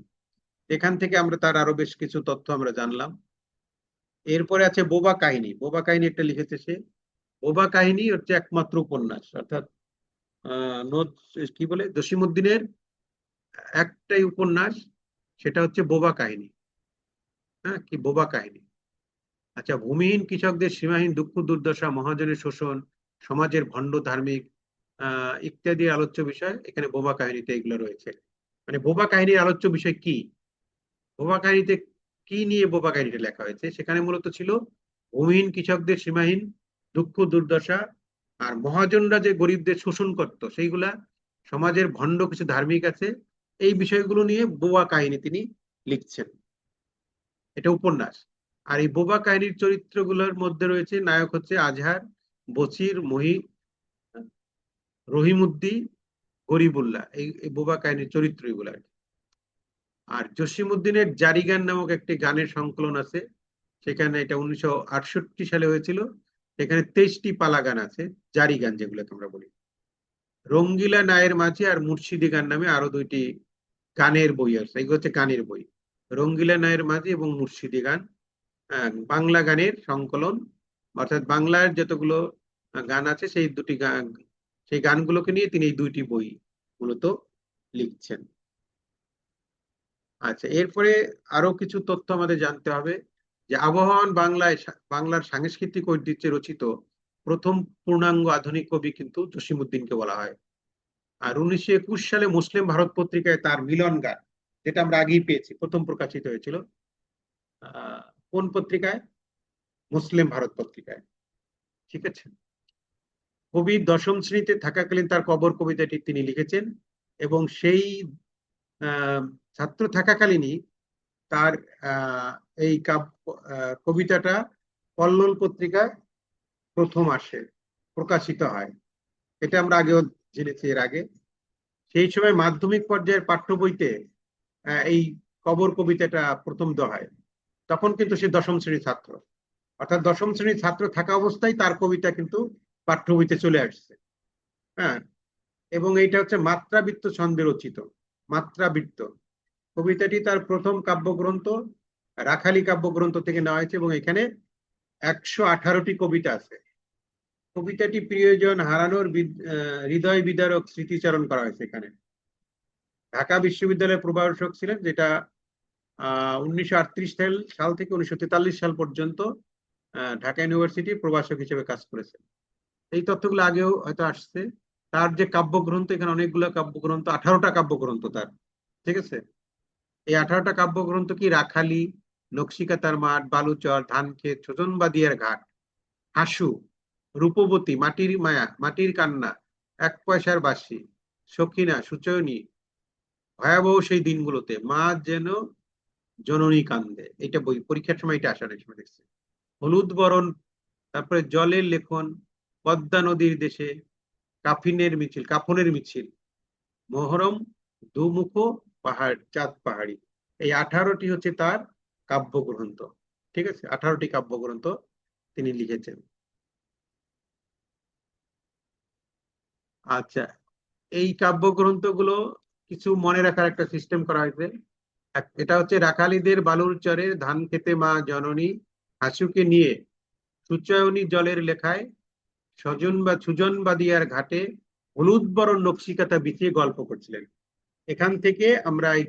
এখান থেকে আমরা তার আরো বেশ কিছু তথ্য আমরা জানলাম। এরপরে আছে বোবা কাহিনী। বোবা কাহিনী একটা লিখেছে সে। বোবা কাহিনী হচ্ছে একমাত্র উপন্যাস, অর্থাৎ কি বলে, জসিমউদ্দিনের একটাই উপন্যাস, সেটা হচ্ছে বোবা কাহিনী। হ্যাঁ, কি বোবা কাহিনী। আচ্ছা, ভূমিহীন কৃষকদের সীমাহীন দুঃখ দুর্দশা, মহাজনের শোষণ, সমাজের ভণ্ড ধার্মিক ইত্যাদি আলোচ্য বিষয় এখানে বোবা কাহিনীতে এগুলো রয়েছে। মানে বোবা কাহিনীর আলোচ্য বিষয় কি, বোবা কাহিনীতে কি নিয়ে বোবা কাহিনীটা লেখা হয়েছে? সেখানে মূলত ছিল ভূমিহীন কৃষকদের সীমাহীন দুঃখ দুর্দশা, আর মহাজনরা যে গরিবদের শোষণ করত সেইগুলা, সমাজের ভণ্ড কিছু ধার্মিক আছে, এই বিষয়গুলো নিয়ে বোবা কাহিনী তিনি লিখছেন। এটা উপন্যাস। আর এই বোবা কাহিনীর চরিত্রগুলোর মধ্যে রয়েছে, নায়ক হচ্ছে আজহার, বছির, রহিমউদ্দি, গরিবুল্লাহ, এই বোবা কাহিনীর চরিত্র এগুলা। আর জসিমউদ্দিনের জারি গান নামক একটি গানের সংকলন আছে, সেখানে এটা 1968 সালে হয়েছিল। এখানে 23টি পালা গান আছে, জারি গান যেগুলোকে আমরা বলি। রঙ্গিলা নায়ের মাঝি আর মুর্শিদি গান নামে আরো দুইটি গানের বই আছে, এগুলো হচ্ছে গানের বই। রঙ্গিলা নায়ের মাঝি এবং মুর্শিদি গান বাংলা গানের সংকলন, অর্থাৎ বাংলার যতগুলো গান আছে সেই গানগুলোকে নিয়ে তিনি এই দুইটি বই মূলত লিখছেন। আচ্ছা, এরপরে আরো কিছু তথ্য আমাদের জানতে হবে, যে আবহমান বাংলার সাংস্কৃতিক ঐতিহ্যে রচিত প্রথম পূর্ণাঙ্গ আধুনিক কবি কিন্তু জসিমউদ্দিনকে বলা হয়। আর 1921 সালে মুসলিম ভারত পত্রিকায় তার মিলন গান, যেটা আমরা আগেই পেয়েছি, প্রথম প্রকাশিত হয়েছিল কোন পত্রিকায়? মুসলিম ভারত পত্রিকায়। ঠিক আছে। কবি দশম শ্রেণীতে থাকাকালীন তার কবর কবিতাটি তিনি লিখেছেন, এবং সেই ছাত্র থাকাকালীনই তার এই কবিতাটা কল্লোল পত্রিকায় প্রথম আসে, প্রকাশিত হয়। এটা আমরা আগেও জেনেছি এর আগে। সেই সময় মাধ্যমিক পর্যায়ের পাঠ্য বইতে এই কবর কবিতাটা প্রথম দেওয়া হয়। তখন কিন্তু সে দশম শ্রেণীর ছাত্র, অর্থাৎ দশম শ্রেণীর ছাত্র থাকা অবস্থায় তার কবিতা কিন্তু পাঠ্য বইতে চলে আসছে। হ্যাঁ, এবং এইটা হচ্ছে মাত্রাবৃত্ত ছন্দে রচিত। মাত্রাবৃত্ত কবিতাটি তার প্রথম কাব্যগ্রন্থ রাখালি কাব্যগ্রন্থ থেকে নেওয়া হয়েছে, এবং এখানে 118টি কবিতা আছে। কবিতাটি প্রিয়জন হারানোর হৃদয় বিদারক স্মৃতিচারণ করা হয়েছে এখানে। ঢাকা বিশ্ববিদ্যালয়ের প্রভাষক ছিলেন, যেটা 1938 সাল থেকে 1943 সাল পর্যন্ত ঢাকা ইউনিভার্সিটির প্রভাষক হিসেবে কাজ করেছেন। এই তথ্যগুলো আগেও হয়তো আসছে। তার যে কাব্যগ্রন্থ, এখানে অনেকগুলো কাব্যগ্রন্থ, 18টা কাব্যগ্রন্থ তার। ঠিক আছে। এই 18টা কাব্যগ্রন্থ কি? রাখালি, নকশিকাতার মাঠ, বালুচর, ধানক্ষেত, ছোটনবাদিয়ার ঘাট, হাসু, রূপবতী, মাটির মায়া, মাটির কান্না, এক পয়সার বাঁশি, সখিনা, সুচয়নী, ভয়াবহ সেই দিনগুলোতে, মা যেন জননী কান্দে। এটা বই পরীক্ষার সময় এটা আসার সময় দেখছি। হলুদ বরণ, তারপরে জলের লেখন, পদ্মা নদীর দেশে, কাফনের মিছিল, মহরম, দুমুখ পাহাড়, চাঁদ পাহাড়ি। এই 18টি হচ্ছে তার কাব্যগ্রন্থ। ঠিক আছে, 18টি কাব্যগ্রন্থ তিনি লিখেছেন। আচ্ছা, এই কাব্যগ্রন্থগুলো কিছু মনে রাখার একটা সিস্টেম করা হয়েছে। এটা হচ্ছে রাখালীদের বালুর চরের ধান খেতে মা জননী হাসুকে নিয়ে সুচয়নী জলের লেখায় সুজনবাদিয়ার ঘাটে হলুদ বরণ নকশিকাতা বিছিয়ে গল্প করছিলেন। এখান থেকে আমরা এই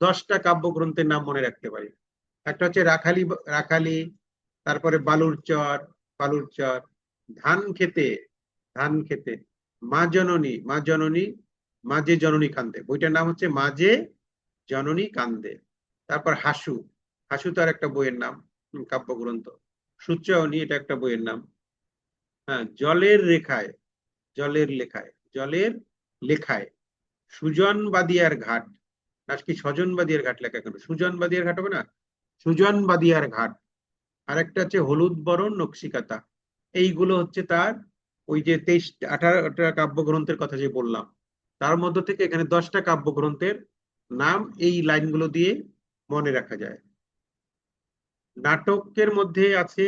10টা কাব্যগ্রন্থের নাম মনে রাখতে পারি। একটা হচ্ছে রাখালি, তারপরে বালুর চর, ধান খেতে, মা জননী, মাঝে জননী কান্দে, বইটার নাম হচ্ছে মাঝে জননী কান্দে। তারপর হাসু তার একটা বইয়ের নাম, কাব্যগ্রন্থ। সুচয়নী, এটা একটা বইয়ের নাম। হ্যাঁ, জলের লেখায়, সুজনবাদিয়ার ঘাট, আজকে স্বজনবাদিয়ার ঘাট লেখা কেন? সুজনবাদিয়ার ঘাট হবে না, সুজনবাদিয়ার ঘাট। আর একটা হচ্ছে হলুদ বরণ নকশিকাতা। এইগুলো হচ্ছে তার ওই যে 18টা কাব্যগ্রন্থের কথা যে বললাম, তার মধ্য থেকে এখানে 10টা কাব্যগ্রন্থের নাম এই লাইনগুলো দিয়ে মনে রাখা যায়। নাটকের মধ্যে আছে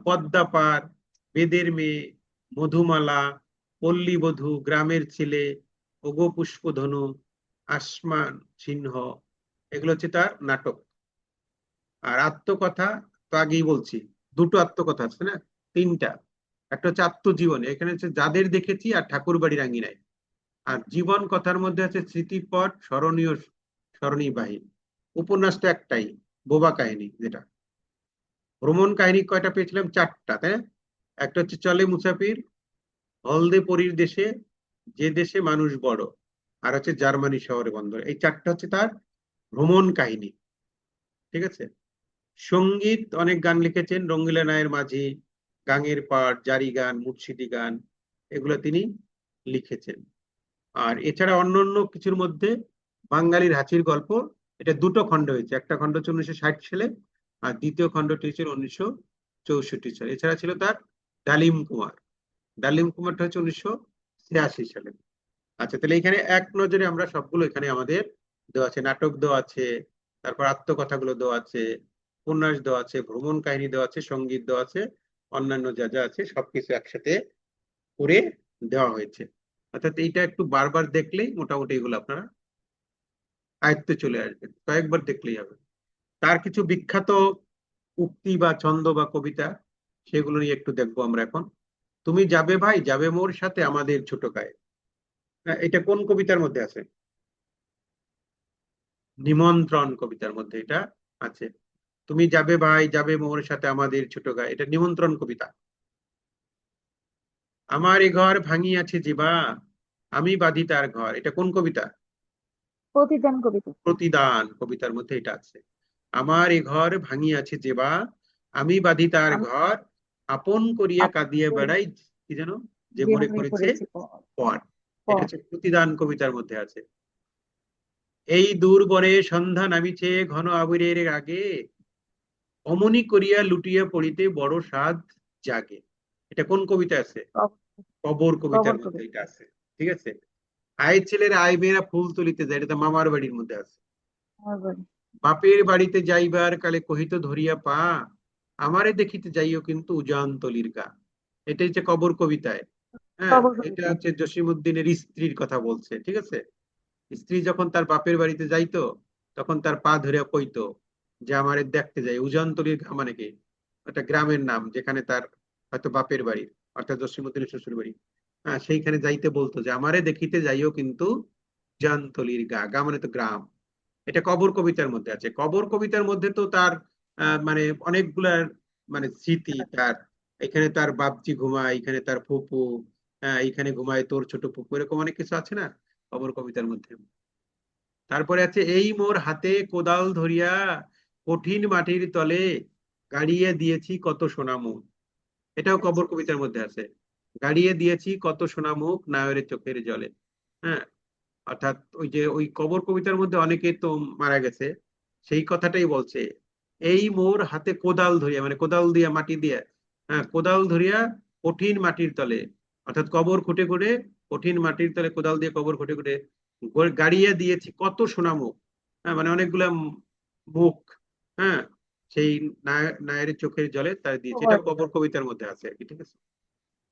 পদ্মা পার, বেদের মেয়ে, মধুমালা, পল্লীবধূ, গ্রামের ছেলে, ওগো পুষ্পধনু, আসমান সিংহ। এগুলো হচ্ছে তার নাটক। আর আত্মকথা তো আগেই বলছি, 2টো আত্মকথা আছে না, 3টা। একটা হচ্ছে আত্মজীবনী, এখানে হচ্ছে যাদের দেখেছি আর ঠাকুর বাড়ির আঙিনায়। আর জীবন কথার মধ্যে আছে স্মৃতিপট, স্মরণী বাহিনী। উপন্যাসটা একটাই, বোবা কাহিনী। যেটা ভ্রমণ কাহিনী কয়টা পেয়েছিলাম? 4টা, তাই না? একটা হচ্ছে চলে মুসাফির, হলদে পরীর দেশে, যে দেশে মানুষ বড়, আর হচ্ছে জার্মানি শহরে বন্দর। এই 4টা হচ্ছে তার ভ্রমণ কাহিনী। ঠিক আছে। সঙ্গীত অনেক গান লিখেছেন, রঙ্গিলা নায়ের মাঝি, গাঙের পাড়, জারি গান, মুর্শিদি গান, এগুলো তিনি লিখেছেন। আর এছাড়া অন্যান্য কিছুর মধ্যে বাঙালির হাসির গল্প, এটা 2টো খণ্ড হয়েছে। একটা খণ্ড হচ্ছে 1960 সালে, আর দ্বিতীয় খণ্ডটি হচ্ছে 1964 সালে। এছাড়া ছিল তার ডালিম কুমারটা হচ্ছে 1986 সালে। আচ্ছা, তাহলে এখানে এক নজরে আমরা সবগুলো এখানে আমাদের দেওয়া আছে। নাটক দেওয়া আছে, তারপর আত্মকথাগুলো দেওয়া আছে, উপন্যাস দেওয়া আছে, ভ্রমণ কাহিনী দেওয়া আছে, সঙ্গীত দেওয়া আছে, অন্যান্য যা যা আছে সবকিছু একসাথে করে দেওয়া হয়েছে। অর্থাৎ এইটা একটু বারবার দেখলেই মোটামুটি এগুলো আপনারা আয়ত্তে চলে আসবে, কয়েকবার দেখলেই হবে। তার কিছু বিখ্যাত উক্তি বা ছন্দ বা কবিতা, সেগুলো নিয়ে একটু দেখবো আমরা এখন। তুমি যাবে ভাই, যাবে মোর সাথে আমাদের ছোট গায়ে। এটা কোন কবিতার মধ্যে আছে? নিমন্ত্রণ কবিতার মধ্যে এটা আছে। তুমি যাবে ভাই, যাবে মোর সাথে আমাদের ছোট গায়ে, এটা নিমন্ত্রণ কবিতা। আমার এ ঘর ভাঙিয়াছে যেবা, আমি বাঁধি তার ঘর। এটা কোন কবিতা? প্রতিদান কবিতা। প্রতিদান কবিতার মধ্যে এটা আছে। আমার এ ঘর ভাঙিয়াছে যেবা, আমি বাঁধি তার আমি ঘর, আপন করিয়া কাঁদিয়া আপনার বেড়াই, কি যেন, যে যে মরে মনে করেছে করেছি পর। এটা পর। হচ্ছে প্রতিদান কবিতার মধ্যে আছে। এই দূর বনে সন্ধ্যা নামিছে ঘন আবিরের আগে, অমনি করিয়া লুটিয়া পড়িতে বড় সাধ জাগে। এটা কোন কবিতা আছে? কবর কবিতার কবর মধ্যে কবিতা। এটা আছে। ঠিক আছে। আই ছেলের আই মেয়েরা ফুল তুলিতে যায়, এটা তো মামার বাড়ির মধ্যে আছে। আমার বাড়ি। বাপের বাড়িতে যাইবার কালে কহিত ধরিয়া পা, আমারে দেখিতে যাইও কিন্তু উজান তলির গা। এটা হচ্ছে কবর কবিতায়। হ্যাঁ, কবর এটা কবিতা। হচ্ছে জসিমউদ্দিনের স্ত্রীর কথা বলছে। ঠিক আছে। স্ত্রী যখন তার বাপের বাড়িতে যাইতো, তখন তার পা ধরিয়া কইতো যে আমারে দেখতে যাই। উজানতলির গ্রাম মানে কি? একটা গ্রামের নাম, যেখানে তার হয়তো বাপের বাড়ি, অর্থাৎ জসিমউদ্দিনের শ্বশুর বাড়ি। হ্যাঁ, সেইখানে যাইতে বলতো যে আমারে দেখিতে যাইও কিন্তু উজানতলির গা। গা মানে তো গ্রাম। এটা কবর কবিতার মধ্যে আছে। কবর কবিতার মধ্যে তো তার মানে অনেকগুলা মানে স্মৃতি তার। এখানে তার বাপজি ঘুমায়, এখানে তার ফুপু, এখানে ঘুমায় তোর ছোট ফুপু, এরকম অনেক কিছু আছে না কবর কবিতার মধ্যে। তারপরে আছে এই মোর হাতে কোদাল ধরিয়া, কঠিন মাটির তলে গাড়িয়ে দিয়েছি কত সোনামুখ। এটাও কবর কবিতার মধ্যে আছে। গাড়িয়ে দিয়েছি কত সোনামুখ নায়রের চোখের জলে। হ্যাঁ, অর্থাৎ ওই যে ওই কবর কবিতার মধ্যে অনেকে তো মারা গেছে, সেই কথাটাই বলছে। এই মোর হাতে কোদাল ধরিয়া, মানে কোদাল দিয়া মাটি দিয়া, হ্যাঁ, কোদাল ধরিয়া কঠিন মাটির তলে, অর্থাৎ কবর খুঁটে খুঁটে, কঠিন মাটির তলে কোদাল দিয়ে কবর খুঁটে খুঁটে গাড়িয়ে দিয়েছি কত সোনা মুখ। হ্যাঁ, মানে অনেকগুলা মুখ। হ্যাঁ, সেই নায়ের চোখের জলে তার দিয়েছে। এটা কবর কবিতার মধ্যে আছে আর কি। ঠিক আছে।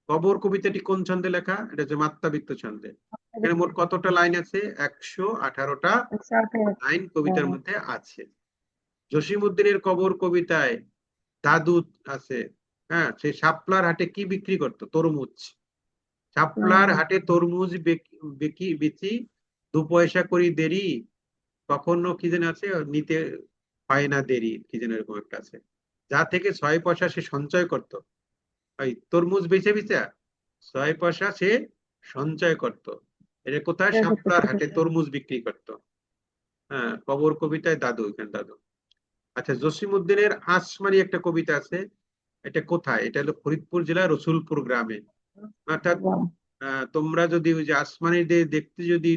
কবর কবিতাটি কোন ছন্দে লেখা? এটা হচ্ছে মাত্রাবৃত্ত ছন্দে। এখানে মোট কতটা লাইন আছে? 118টা লাইন কবিতার মধ্যে আছে। জসিমউদ্দিনের কবর কবিতায় দাদু আছে। হ্যাঁ, সেই শাপলার হাটে কি বিক্রি করতো? তরমুজ। শাপলার হাটে তরমুজ বেচি, 2 পয়সা করি দেরি, কখনো কি যেন আছে, নিতে হয় না দেরি, কি যেন এরকম একটা আছে। যা থেকে 6 পয়সা সে সঞ্চয় করত, ওই তরমুজ বেচে বেচে 6 পয়সা সে সঞ্চয় করত। এটা কোথায়? শাপলার হাটে তরমুজ বিক্রি করত। হ্যাঁ, কবর কবিতায় দাদু, এখানে দাদু। আচ্ছা, জসিমউদ্দিনের আসমানি একটা কবিতা আছে। এটা কোথায়? এটা হলো ফরিদপুর জেলার রসুলপুর গ্রামে। অর্থাৎ তোমরা যদি ওই যে আসমানি দেখতে যদি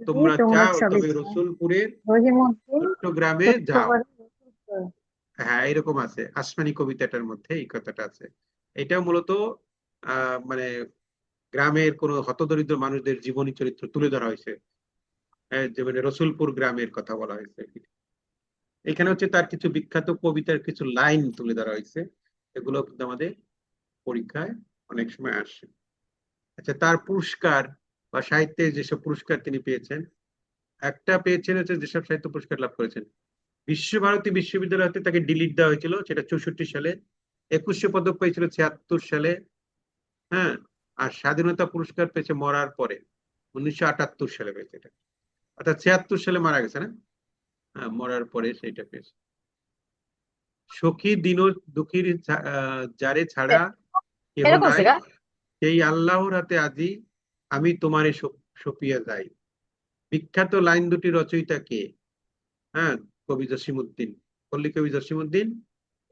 তোমরা তোমরা চাও, ছবি তবে রসুলপুরের রহিমউদ্দিন ছোট্ট গ্রামে ছোট্ট যাও। করে। হ্যাঁ, এরকম আছে আসমানি কবিতাটার মধ্যে এই কথাটা আছে। এটাও মূলত মানে গ্রামের কোন হতদরিদ্র মানুষদের জীবনী চরিত্র তুলে ধরা হয়েছে। যে মানে রসুলপুর গ্রামের কথা বলা হয়েছে। এখানে হচ্ছে তার কিছু বিখ্যাত কবিতার কিছু লাইন তুলে ধরা হয়েছে। এগুলো কিন্তু আমাদের পরীক্ষায় অনেক সময় আসে। আচ্ছা, তার পুরস্কার বা সাহিত্যের যেসব পুরস্কার তিনি পেয়েছেন, একটা পেয়েছেন হচ্ছে, যেসব সাহিত্য পুরস্কার লাভ করেছেন, বিশ্বভারতী বিশ্ববিদ্যালয় হতে তাকে ডিলিট দেওয়া হয়েছিল, সেটা 64 সালে। 21শে পদক পেয়েছিল 76 সালে। হ্যাঁ, আর স্বাধীনতা পুরস্কার পেয়েছে মরার পরে, 1978 সালে পেয়েছে এটা। অর্থাৎ 76 সালে মারা গেছে না? হ্যাঁ, মরার পরে সেইটা পেয়েছে। সখী দিন দুঃখীর যারে ছাড়া কেহ এরকম নাই, শেখা। সেই আল্লাহর হাতে আজি আমি তোমারে সপিয়া যাই। বিখ্যাত লাইন দুটি রচয়িতা কে? হ্যাঁ, কবি জসিমউদ্দিন, পল্লী কবি জসিমউদ্দিন।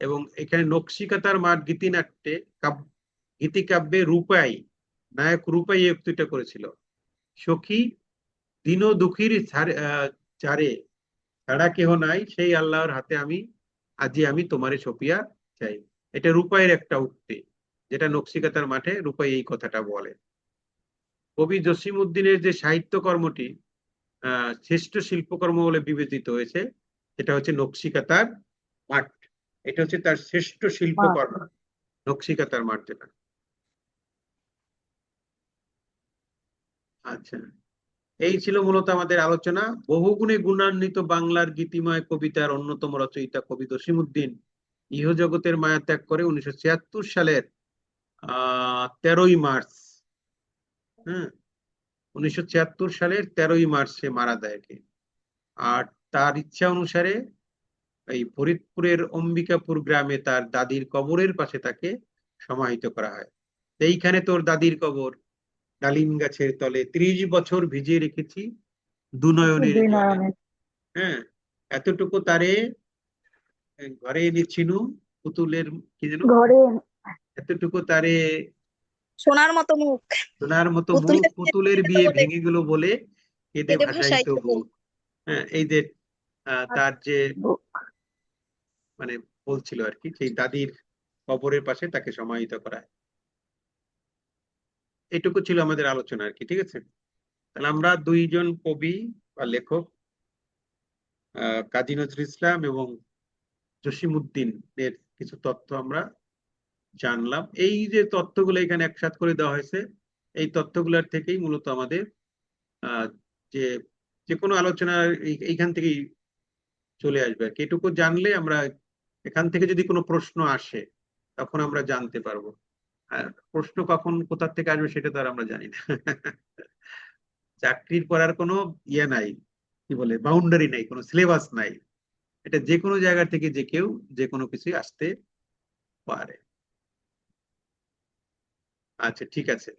এবং এখানে নকশিকাতার মাঠ গীতিনাট্যে গীতিকাব্যে রূপাই, নায়ক রূপাই এই উক্তিটা করেছিল। সখী দিন দুঃখীর যারে ছাড়া কেহ নাই, সেই আল্লাহর হাতে আমি আজি আমি তোমারে সপিয়া চাই। এটা রূপাইয়ের একটা উক্তি, যেটা নকশিকাতার মাঠে রূপাই এই কথাটা বলে। কবি জসিমউদ্দিনের যে সাহিত্য কর্মটি শ্রেষ্ঠ শিল্পকর্ম বলে বিবেচিত হয়েছে, সেটা হচ্ছে নকশিকাতার মাঠ। এটা হচ্ছে তার শ্রেষ্ঠ শিল্পকর্ম, নকশিকাতার মাঠ যেটা। আচ্ছা, এই ছিল মূলত আমাদের আলোচনা। বহুগুণে গুণান্বিত বাংলার গীতিময় কবিতার অন্যতম রচয়িতা কবি জসিমউদ্দিন ইহজগতের মায়া ত্যাগ করে 1976 সালের 13ই মার্চ। হ্যাঁ, 1976 সালের 13ই মার্চ সে মারা যায় আর কি। আর তার ইচ্ছা অনুসারে এই ফরিদপুরের অম্বিকাপুর গ্রামে তার দাদির কবরের পাশে তাকে সমাহিত করা হয়। এইখানে তোর দাদির কবর, ডালিম গাছের তলে 30 বছর ভিজিয়ে রেখেছি দুনয়নের দুই জলে। নয়নে। হ্যাঁ, এতটুকু তারে ঘরে এনেছিনু পুতুলের কি যেন, ঘরে এতটুকু তারে সোনার মতো মুখ, সোনার মতো মুখ, পুতুলের পুতুলের বিয়ে বিয়ে বলে ভেঙে গেল বলে কেঁদে কেঁদে ভাসাইতো ভাসাইতো বুক। হ্যাঁ, এই যে তার যে বুক। মানে বলছিল আর কি, সেই দাদির কবরের পাশে তাকে সমাহিত করা। এটুকু ছিল আমাদের আলোচনা আর কি, ঠিক আছে। তাহলে আমরা দুইজন কবি বা লেখক, কাজী নজরুল ইসলাম এবং জসিমউদ্দিন এর কিছু তথ্য আমরা জানলাম। এই যে তথ্যগুলো এখানে একসাথ করে দেওয়া হয়েছে, এই তথ্যগুলোর থেকেই মূলত আমাদের আহ, যে যে কোনো আলোচনা এইখান থেকেই চলে আসবে আর কি। এটুকু জানলে আমরা এখান থেকে যদি কোনো প্রশ্ন আসে তখন আমরা জানতে পারবো। আর প্রশ্ন কখন কোথা থেকে আসবে সেটা তো আর আমরা জানি না। চাকরির করার কোনো ইয়ে নাই, কি বলে, বাউন্ডারি নাই, কোনো সিলেবাস নাই। এটা যে কোনো জায়গা থেকে যে কেউ যে কোনো কিছু আসতে পারে। আচ্ছা, ঠিক আছে।